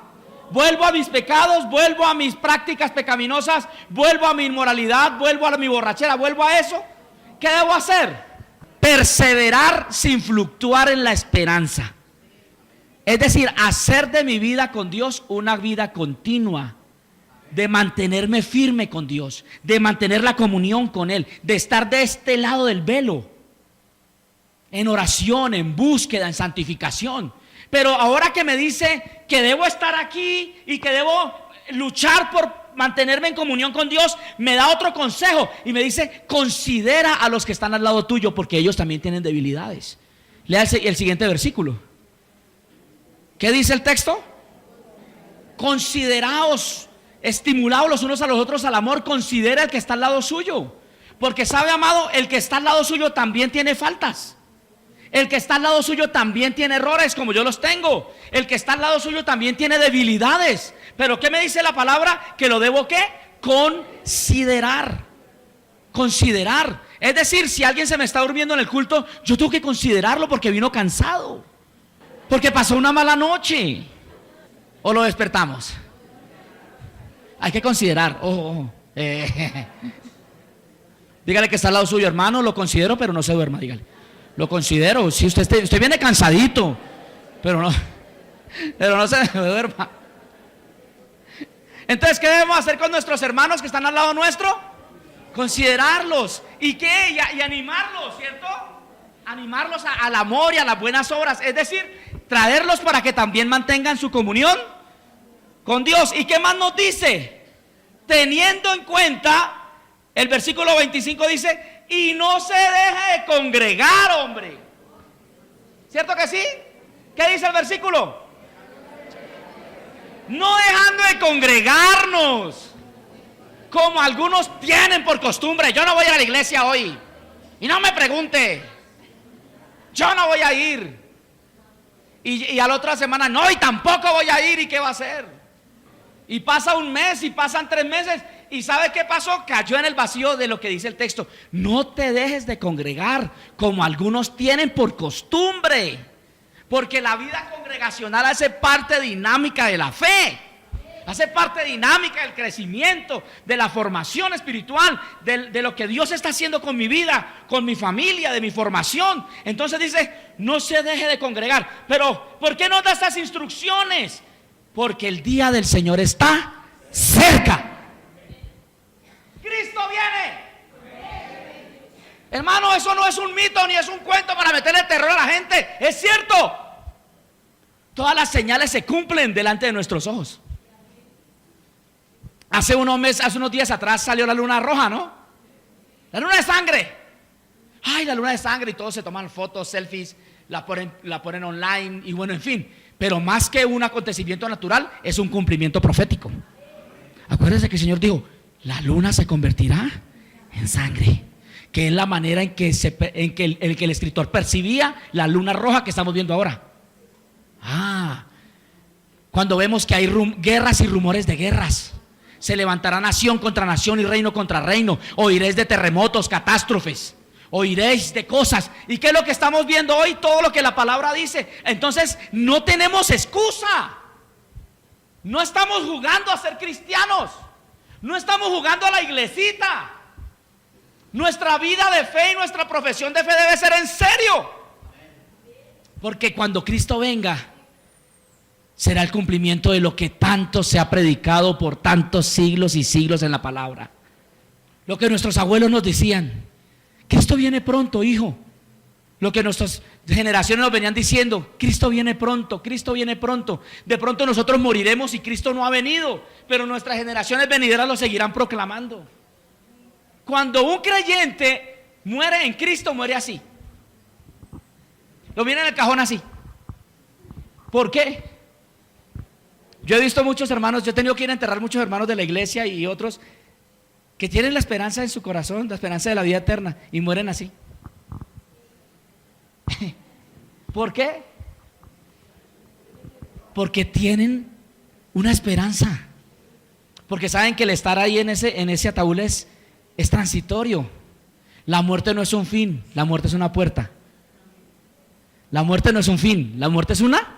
¿Vuelvo a mis pecados? ¿Vuelvo a mis prácticas pecaminosas? ¿Vuelvo a mi inmoralidad? ¿Vuelvo a mi borrachera? ¿Vuelvo a eso? ¿Qué debo hacer? Perseverar sin fluctuar en la esperanza. Es decir, hacer de mi vida con Dios una vida continua, de mantenerme firme con Dios, de mantener la comunión con Él, de estar de este lado del velo, en oración, en búsqueda, en santificación. Pero ahora que me dice que debo estar aquí y que debo luchar por mantenerme en comunión con Dios, me da otro consejo y me dice: considera a los que están al lado tuyo, porque ellos también tienen debilidades. Lea el siguiente versículo. ¿Qué dice el texto? Consideraos, estimulaos los unos a los otros al amor. Considera el que está al lado suyo, porque sabe, amado, el que está al lado suyo también tiene faltas. El que está al lado suyo también tiene errores como yo los tengo. El que está al lado suyo también tiene debilidades. Pero ¿qué me dice la palabra? Que lo debo ¿qué? Considerar. Considerar. Es decir, si alguien se me está durmiendo en el culto, yo tengo que considerarlo porque vino cansado, porque pasó una mala noche. ¿O lo despertamos? Hay que considerar. Dígale que está al lado suyo: hermano, lo considero, pero no se duerma. Dígale: lo considero. Si usted viene cansadito, pero no se duerma. Entonces, ¿qué debemos hacer con nuestros hermanos que están al lado nuestro? Considerarlos. ¿Y qué? Y animarlos, ¿cierto? Animarlos al amor y a las buenas obras. Es decir, traerlos para que también mantengan su comunión con Dios. ¿Y qué más nos dice? Teniendo en cuenta, el versículo 25 dice: y no se deje de congregar, hombre. ¿Cierto que sí? ¿Qué dice el versículo? No dejando de congregarnos, como algunos tienen por costumbre. Yo no voy a la iglesia hoy, y no me pregunte, yo no voy a ir. Y a la otra semana, no, y tampoco voy a ir. ¿Y qué va a hacer? Y pasa un mes, y pasan 3 meses, ¿y sabe qué pasó? Cayó en el vacío de lo que dice el texto. No te dejes de congregar, como algunos tienen por costumbre. Porque la vida congregacional hace parte dinámica de la fe, hace parte dinámica del crecimiento, de la formación espiritual, de lo que Dios está haciendo con mi vida, con mi familia, de mi formación. Entonces dice: no se deje de congregar. Pero ¿por qué nos da estas instrucciones? Porque el día del Señor está cerca. Cristo viene. Hermano, eso no es un mito ni es un cuento para meterle terror a la gente. Es cierto. Todas las señales se cumplen delante de nuestros ojos. Hace unos días atrás salió la luna roja, ¿no? La luna de sangre. Ay, la luna de sangre, y todos se toman fotos, selfies, la ponen online, y bueno, en fin. Pero más que un acontecimiento natural, es un cumplimiento profético. Acuérdense que el Señor dijo: la luna se convertirá en sangre, que es la manera en que el escritor percibía la luna roja que estamos viendo ahora. Cuando vemos que hay guerras y rumores de guerras, se levantará nación contra nación y reino contra reino. Oiréis de terremotos, catástrofes, oiréis de cosas. ¿Y qué es lo que estamos viendo hoy? Todo lo que la palabra dice. Entonces no tenemos excusa. No estamos jugando a ser cristianos, no estamos jugando a la iglesita. Nuestra vida de fe y nuestra profesión de fe debe ser en serio, porque cuando Cristo venga, será el cumplimiento de lo que tanto se ha predicado por tantos siglos y siglos en la palabra. Lo que nuestros abuelos nos decían: Cristo viene pronto, hijo. Lo que nuestras generaciones nos venían diciendo: Cristo viene pronto, Cristo viene pronto. De pronto nosotros moriremos y Cristo no ha venido, pero nuestras generaciones venideras lo seguirán proclamando. Cuando un creyente muere en Cristo, muere así. Lo viene en el cajón así. ¿Por qué? Yo he visto muchos hermanos, yo he tenido que ir a enterrar muchos hermanos de la iglesia y otros que tienen la esperanza en su corazón, la esperanza de la vida eterna, y mueren así. ¿Por qué? Porque tienen una esperanza. Porque saben que el estar ahí en ese ataúd es transitorio. La muerte no es un fin, la muerte es una puerta. La muerte no es un fin, la muerte es una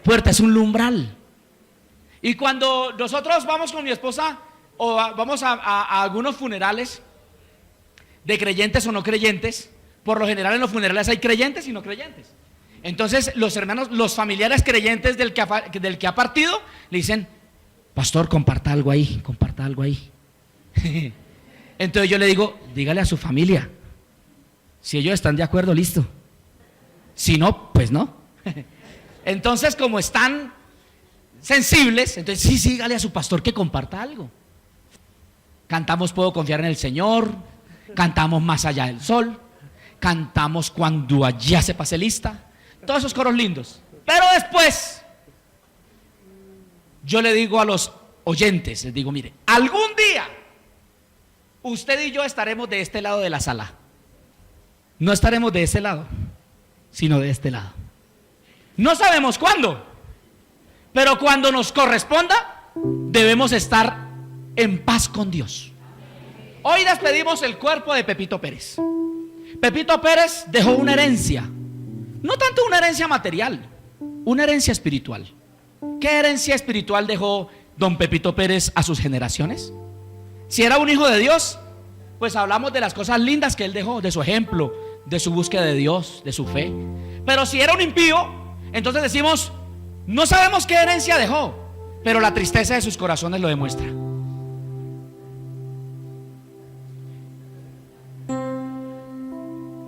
puerta, es un umbral. Y cuando nosotros vamos con mi esposa o vamos a algunos funerales de creyentes o no creyentes, por lo general en los funerales hay creyentes y no creyentes. Entonces los hermanos, los familiares creyentes del que ha partido, le dicen: pastor, comparta algo ahí, comparta algo ahí. Entonces yo le digo: dígale a su familia. Si ellos están de acuerdo, listo. Si no, pues no. Entonces, como están sensibles, entonces sí, dígale a su pastor que comparta algo. Cantamos Puedo confiar en el Señor, cantamos Más allá del sol, cantamos Cuando allá se pase lista, todos esos coros lindos. Pero después yo le digo a los oyentes, les digo: mire, algún día usted y yo estaremos de este lado de la sala. No estaremos de ese lado, sino de este lado. No sabemos cuándo, pero cuando nos corresponda debemos estar en paz con Dios. Hoy despedimos el cuerpo de Pepito Pérez. Pepito Pérez dejó una herencia, no tanto una herencia material, una herencia espiritual. ¿Qué herencia espiritual dejó don Pepito Pérez a sus generaciones? Si era un hijo de Dios, pues hablamos de las cosas lindas que él dejó, de su ejemplo, de su búsqueda de Dios, de su fe. Pero si era un impío, entonces decimos: no sabemos qué herencia dejó, pero la tristeza de sus corazones lo demuestra.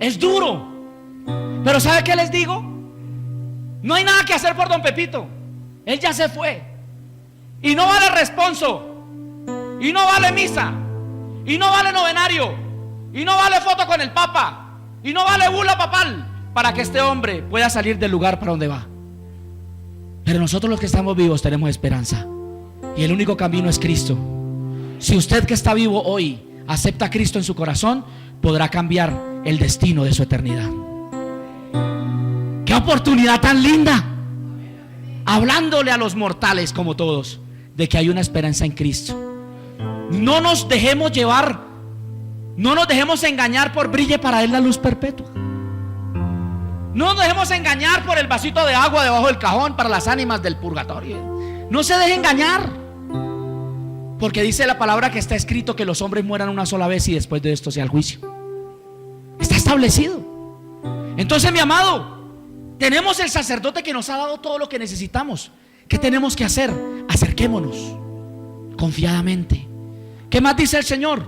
Es duro, pero ¿sabe qué les digo? No hay nada que hacer por don Pepito. Él ya se fue. Y no vale responso, y no vale misa, y no vale novenario, y no vale foto con el Papa, y no vale bula papal para que este hombre pueda salir del lugar para donde va. Pero nosotros los que estamos vivos tenemos esperanza, y el único camino es Cristo. Si usted que está vivo hoy acepta a Cristo en su corazón, podrá cambiar el destino de su eternidad. ¡Qué oportunidad tan linda! Hablándole a los mortales como todos de que hay una esperanza en Cristo. No nos dejemos llevar, no nos dejemos engañar por brille para Él la luz perpetua. No nos dejemos engañar por el vasito de agua debajo del cajón para las ánimas del purgatorio. No se deje engañar, porque dice la palabra que está escrito que los hombres mueran una sola vez y después de esto sea el juicio. Está establecido. Entonces, mi amado, tenemos el sacerdote que nos ha dado todo lo que necesitamos. ¿Qué tenemos que hacer? Acerquémonos confiadamente. ¿Qué más dice el Señor?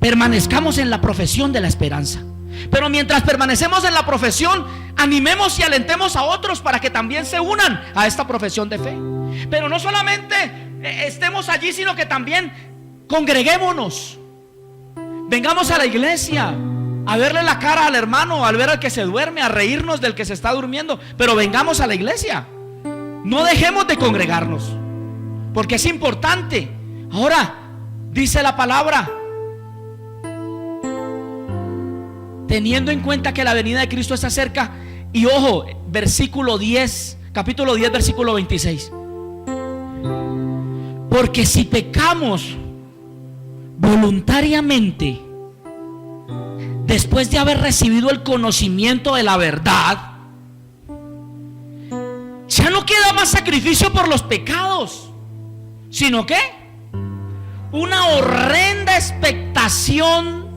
Permanezcamos en la profesión de la esperanza. Pero mientras permanecemos en la profesión, animemos y alentemos a otros para que también se unan a esta profesión de fe. Pero no solamente estemos allí, sino que también congreguémonos. Vengamos a la iglesia a verle la cara al hermano, al ver al que se duerme, a reírnos del que se está durmiendo. Pero vengamos a la iglesia. No dejemos de congregarnos, porque es importante. Ahora, dice la palabra, teniendo en cuenta que la venida de Cristo está cerca. Y ojo, versículo 10, capítulo 10, versículo 26. Porque si pecamos voluntariamente después de haber recibido el conocimiento de la verdad, ya no queda más sacrificio por los pecados, sino que una horrenda expectación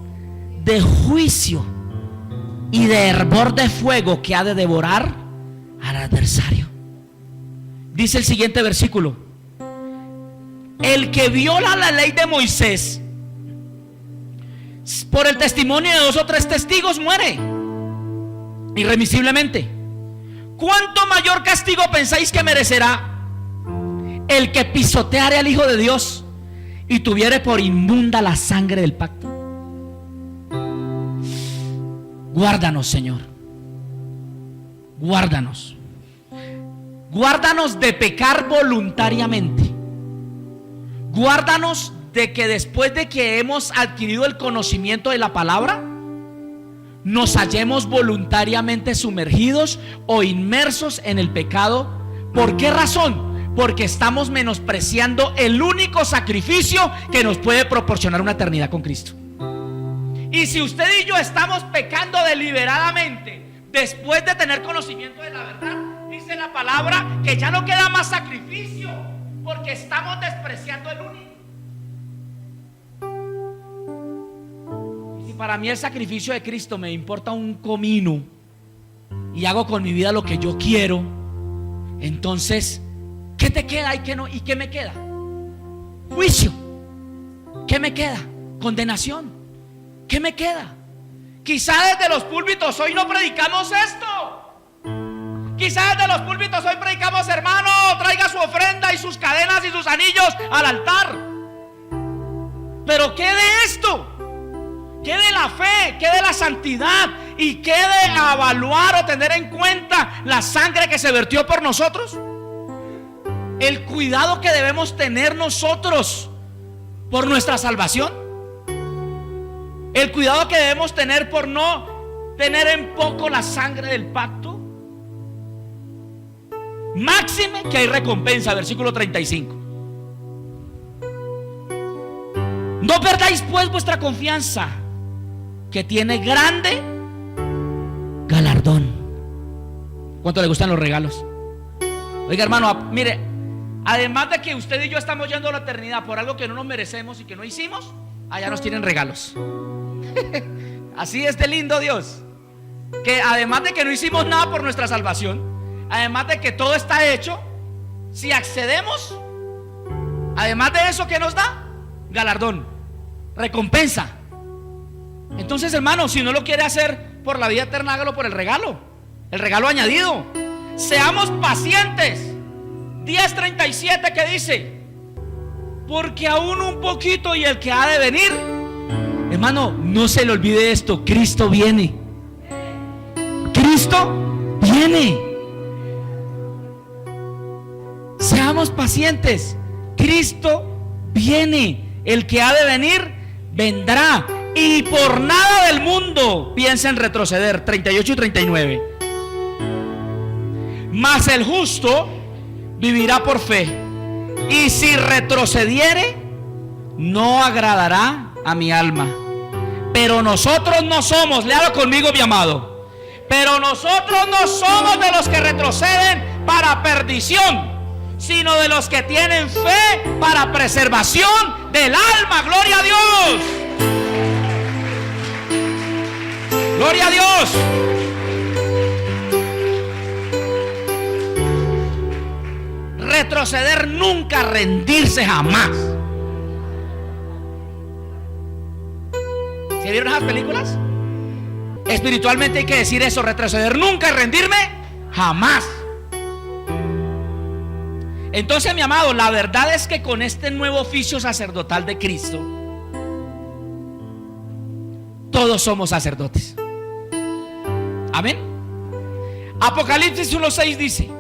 de juicio y de hervor de fuego que ha de devorar al adversario. Dice el siguiente versículo: el que viola la ley de Moisés por el testimonio de 2 o 3 testigos muere irremisiblemente. ¿Cuánto mayor castigo pensáis que merecerá el que pisoteare al Hijo de Dios y tuviere por inmunda la sangre del pacto? Guárdanos, Señor. Guárdanos. Guárdanos de pecar voluntariamente. Guárdanos de que después de que hemos adquirido el conocimiento de la palabra, nos hallemos voluntariamente sumergidos o inmersos en el pecado. ¿Por qué razón? Porque estamos menospreciando el único sacrificio que nos puede proporcionar una eternidad con Cristo. Y si usted y yo estamos pecando deliberadamente después de tener conocimiento de la verdad, dice la palabra que ya no queda más sacrificio, porque estamos despreciando el único. Y si para mí el sacrificio de Cristo me importa un comino y hago con mi vida lo que yo quiero, entonces ¿qué te queda y qué no? ¿Y qué me queda? Juicio. ¿Qué me queda? Condenación. ¿Qué me queda? Quizá desde los púlpitos hoy no predicamos esto. Quizá desde los púlpitos hoy predicamos: hermano, traiga su ofrenda y sus cadenas y sus anillos al altar. Pero ¿qué de esto? ¿Qué de la fe? ¿Qué de la santidad? ¿Y qué de evaluar o tener en cuenta la sangre que se vertió por nosotros? El cuidado que debemos tener nosotros por nuestra salvación. El cuidado que debemos tener por no tener en poco la sangre del pacto. Máxime que hay recompensa, versículo 35. No perdáis pues vuestra confianza, que tiene grande galardón. ¿Cuánto le gustan los regalos? Oiga, hermano, mire, además de que usted y yo estamos yendo a la eternidad por algo que no nos merecemos y que no hicimos, allá nos tienen regalos. Así es de lindo Dios, que además de que no hicimos nada por nuestra salvación, además de que todo está hecho, si accedemos, además de eso, ¿qué nos da? Galardón, recompensa. Entonces, hermano, si no lo quiere hacer por la vida eterna, hágalo por el regalo añadido. Seamos pacientes. 10:37, que dice: porque aún un poquito y el que ha de venir. Hermano, no se le olvide esto: Cristo viene. Cristo viene. Seamos pacientes. Cristo viene. El que ha de venir vendrá. Y por nada del mundo piensa en retroceder. 38 y 39. Mas el justo vivirá por fe, y si retrocediere, no agradará a mi alma. Pero nosotros no somos, léalo conmigo, mi amado, pero nosotros no somos de los que retroceden para perdición, sino de los que tienen fe para preservación del alma. Gloria a Dios. Gloria a Dios. Retroceder nunca, rendirse jamás. ¿Se vieron esas películas? Espiritualmente hay que decir eso: retroceder nunca, rendirme jamás. Entonces, mi amado, la verdad es que con este nuevo oficio sacerdotal de Cristo, todos somos sacerdotes. Amén. Apocalipsis 1:6 dice: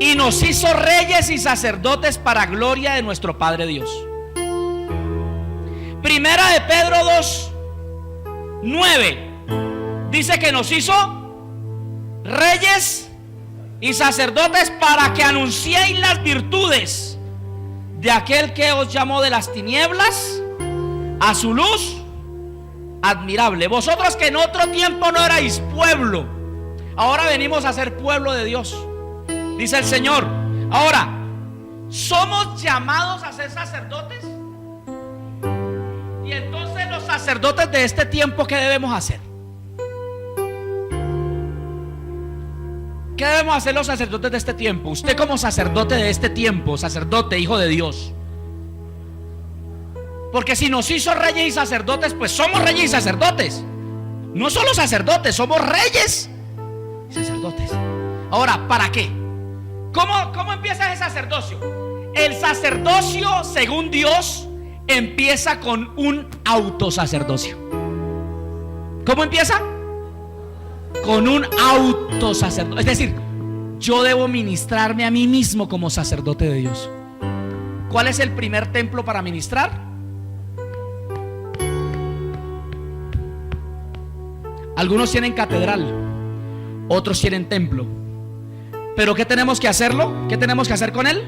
y nos hizo reyes y sacerdotes para gloria de nuestro Padre Dios. Primera de Pedro 2:9 dice que nos hizo reyes y sacerdotes para que anunciéis las virtudes de aquel que os llamó de las tinieblas a su luz admirable. Vosotros que en otro tiempo no erais pueblo, ahora venimos a ser pueblo de Dios, dice el Señor. Ahora, ¿somos llamados a ser sacerdotes? Y entonces los sacerdotes de este tiempo, ¿qué debemos hacer? ¿Qué debemos hacer los sacerdotes de este tiempo? Usted como sacerdote de este tiempo, sacerdote, hijo de Dios. Porque si nos hizo reyes y sacerdotes, pues somos reyes y sacerdotes. No solo sacerdotes, somos reyes y sacerdotes. Ahora, ¿para qué? ¿Cómo empieza ese sacerdocio? El sacerdocio, según Dios, empieza con un autosacerdocio. ¿Cómo empieza? Con un autosacerdocio. Es decir, yo debo ministrarme a mí mismo como sacerdote de Dios. ¿Cuál es el primer templo para ministrar? Algunos tienen catedral, otros tienen templo. Pero ¿qué tenemos que hacerlo? ¿Qué tenemos que hacer con él?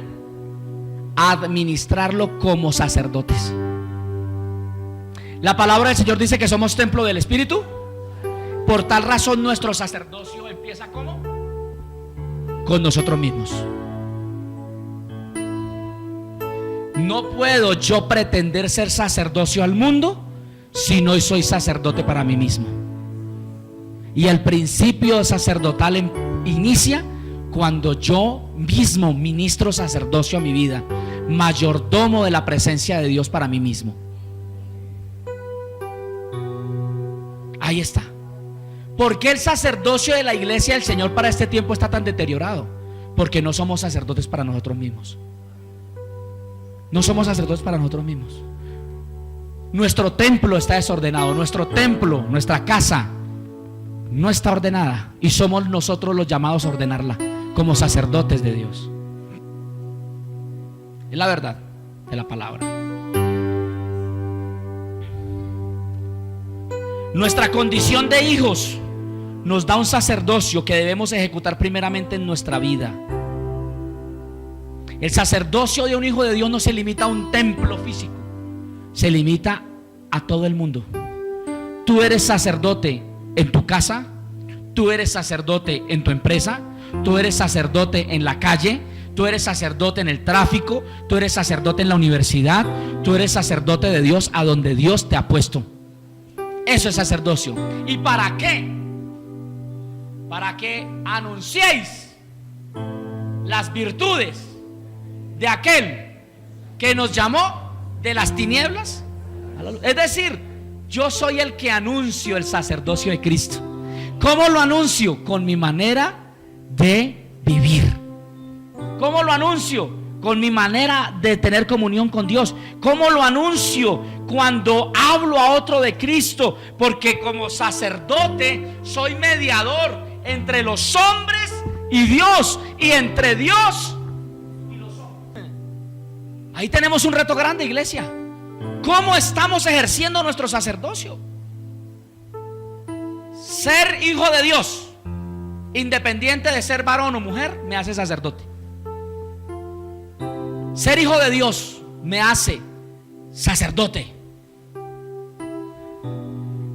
Administrarlo como sacerdotes. La palabra del Señor dice que somos templo del Espíritu. Por tal razón nuestro sacerdocio empieza ¿cómo? Con nosotros mismos. No puedo yo pretender ser sacerdocio al mundo si no soy sacerdote para mí mismo. Y el principio sacerdotal inicia cuando yo mismo ministro sacerdocio a mi vida, mayordomo de la presencia de Dios para mí mismo. Ahí está. ¿Por qué el sacerdocio de la iglesia del Señor para este tiempo está tan deteriorado? Porque no somos sacerdotes para nosotros mismos. No somos sacerdotes para nosotros mismos. Nuestro templo está desordenado. Nuestro templo, nuestra casa no está ordenada. Y somos nosotros los llamados a ordenarla como sacerdotes de Dios. Es la verdad de la palabra. Nuestra condición de hijos nos da un sacerdocio que debemos ejecutar primeramente en nuestra vida. El sacerdocio de un hijo de Dios no se limita a un templo físico, se limita a todo el mundo. Tú eres sacerdote en tu casa, tú eres sacerdote en tu empresa, tú eres sacerdote en la calle, tú eres sacerdote en el tráfico, tú eres sacerdote en la universidad, tú eres sacerdote de Dios a donde Dios te ha puesto. Eso es sacerdocio. ¿Y para qué? Para que anunciéis las virtudes de aquel que nos llamó de las tinieblas a la luz. Es decir, yo soy el que anuncio el sacerdocio de Cristo. ¿Cómo lo anuncio? Con mi manera de vivir. ¿Cómo lo anuncio? Con mi manera de tener comunión con Dios. ¿Cómo lo anuncio? Cuando hablo a otro de Cristo. Porque como sacerdote soy mediador entre los hombres y Dios, y entre Dios y los hombres. Ahí tenemos un reto grande, iglesia. ¿Cómo estamos ejerciendo nuestro sacerdocio? Ser hijo de Dios, independiente de ser varón o mujer, me hace sacerdote. Ser hijo de Dios me hace sacerdote.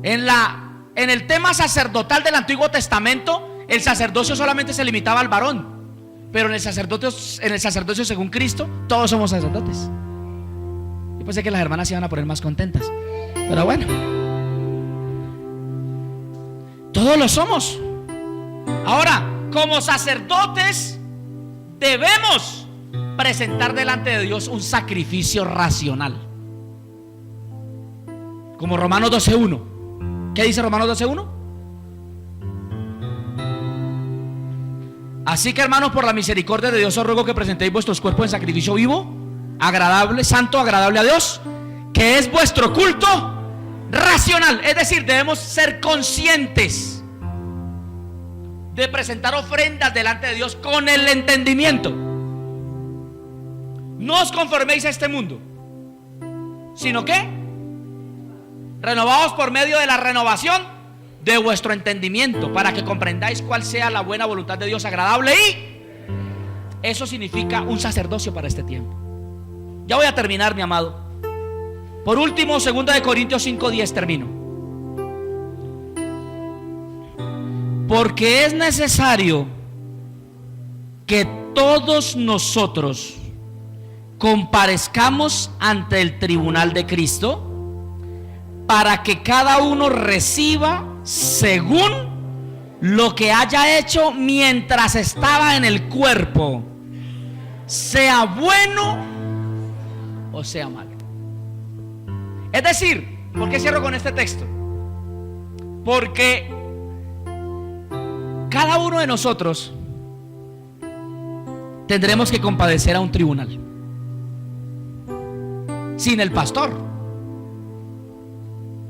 En el tema sacerdotal del Antiguo Testamento, el sacerdocio solamente se limitaba al varón. Pero en el sacerdocio según Cristo, todos somos sacerdotes. Yo pensé que las hermanas se iban a poner más contentas, pero bueno, todos lo somos. Ahora, como sacerdotes debemos presentar delante de Dios un sacrificio racional, como Romanos 12:1. ¿Qué dice Romanos 12:1? Así que, hermanos, por la misericordia de Dios os ruego que presentéis vuestros cuerpos en sacrificio vivo, agradable, santo, agradable a Dios, que es vuestro culto racional. Es decir, debemos ser conscientes de presentar ofrendas delante de Dios con el entendimiento. No os conforméis a este mundo, sino que renovaos por medio de la renovación de vuestro entendimiento, para que comprendáis cuál sea la buena voluntad de Dios, agradable, y eso significa un sacerdocio para este tiempo. Ya voy a terminar, mi amado. Por último, 2 de Corintios 5:10, termino. Porque es necesario que todos nosotros comparezcamos ante el tribunal de Cristo, para que cada uno reciba según lo que haya hecho mientras estaba en el cuerpo, sea bueno o sea malo. Es decir, ¿por qué cierro con este texto? Porque cada uno de nosotros tendremos que compadecer a un tribunal, sin el pastor,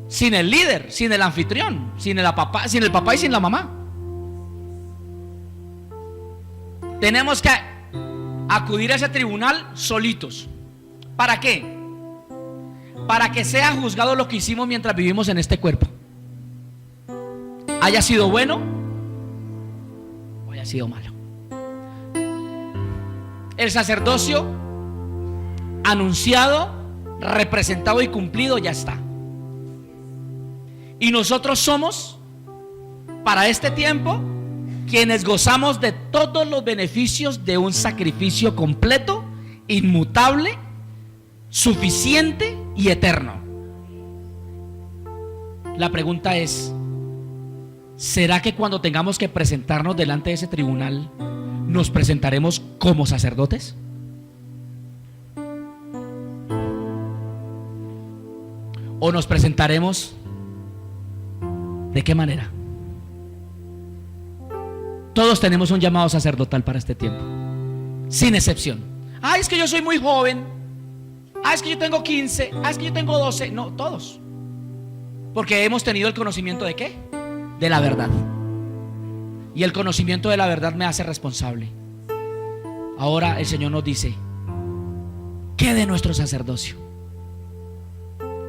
sin el líder, sin el anfitrión, sin el papá y sin la mamá. Tenemos que acudir a ese tribunal solitos. ¿Para qué? Para que sea juzgado lo que hicimos mientras vivimos en este cuerpo. haya sido bueno o haya sido malo. El sacerdocio anunciado, representado y cumplido ya está. Y nosotros somos, para este tiempo, quienes gozamos de todos los beneficios de un sacrificio completo, inmutable, suficiente y eterno. La pregunta es: ¿será que cuando tengamos que presentarnos delante de ese tribunal, nos presentaremos como sacerdotes? ¿O nos presentaremos de qué manera? Todos tenemos un llamado sacerdotal para este tiempo, sin excepción. Es que yo soy muy joven. Es que yo tengo 15. Es que yo tengo 12. No, todos. Porque hemos tenido el conocimiento de ¿qué? De la verdad. Y el conocimiento de la verdad me hace responsable. Ahora el Señor nos dice: ¿qué de nuestro sacerdocio?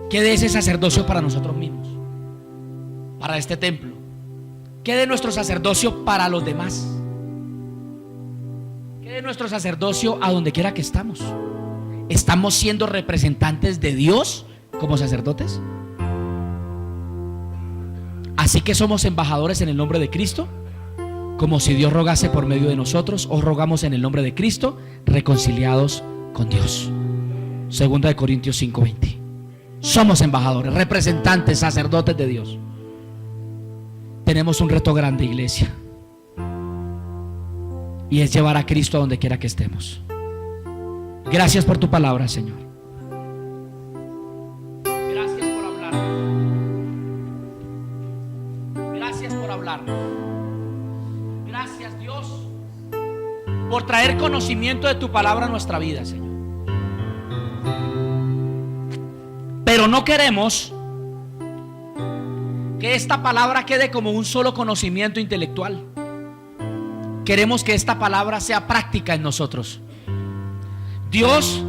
¿Qué de ese sacerdocio para nosotros mismos? Para este templo. ¿Qué de nuestro sacerdocio para los demás? ¿Qué de nuestro sacerdocio a donde quiera que estamos? ¿Estamos siendo representantes de Dios como sacerdotes? Así que somos embajadores en el nombre de Cristo, como si Dios rogase por medio de nosotros, o rogamos en el nombre de Cristo, reconciliados con Dios. Segunda de Corintios 5:20. Somos embajadores, representantes, sacerdotes de Dios. Tenemos un reto grande, iglesia, y es llevar a Cristo a donde quiera que estemos. Gracias por tu palabra, Señor. Gracias por hablar. Gracias por hablar. Gracias, Dios, por traer conocimiento de tu palabra a nuestra vida, Señor. Pero no queremos que esta palabra quede como un solo conocimiento intelectual. Queremos que esta palabra sea práctica en nosotros. Dios,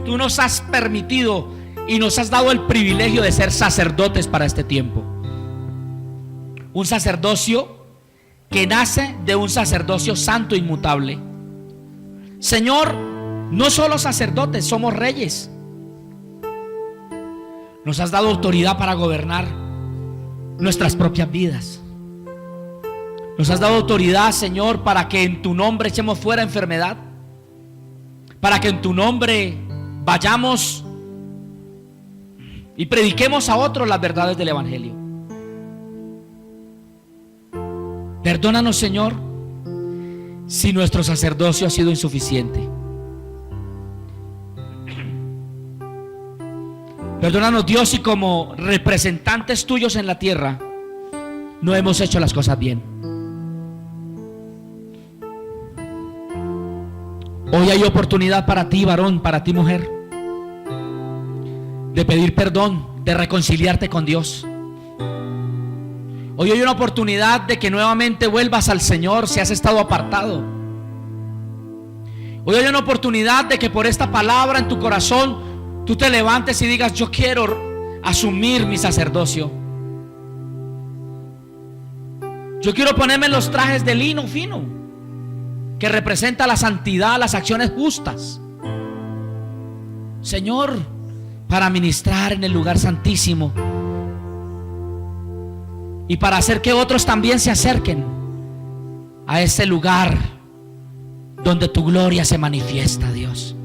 tú nos has permitido y nos has dado el privilegio de ser sacerdotes para este tiempo. Un sacerdocio que nace de un sacerdocio santo e inmutable. Señor, no solo sacerdotes, somos reyes. Nos has dado autoridad para gobernar nuestras propias vidas. Nos has dado autoridad, Señor, para que en tu nombre echemos fuera enfermedad, para que en tu nombre vayamos y prediquemos a otros las verdades del Evangelio. Perdónanos, Señor, si nuestro sacerdocio ha sido insuficiente. Perdónanos, Dios, si como representantes tuyos en la tierra no hemos hecho las cosas bien. Hoy hay oportunidad para ti, varón, para ti, mujer, de pedir perdón, de reconciliarte con Dios. Hoy hay una oportunidad de que nuevamente vuelvas al Señor si has estado apartado. Hoy hay una oportunidad de que por esta palabra en tu corazón tú te levantes y digas: yo quiero asumir mi sacerdocio. Yo quiero ponerme los trajes de lino fino, que representa la santidad, las acciones justas, Señor, para ministrar en el lugar santísimo y para hacer que otros también se acerquen a ese lugar donde tu gloria se manifiesta, Dios.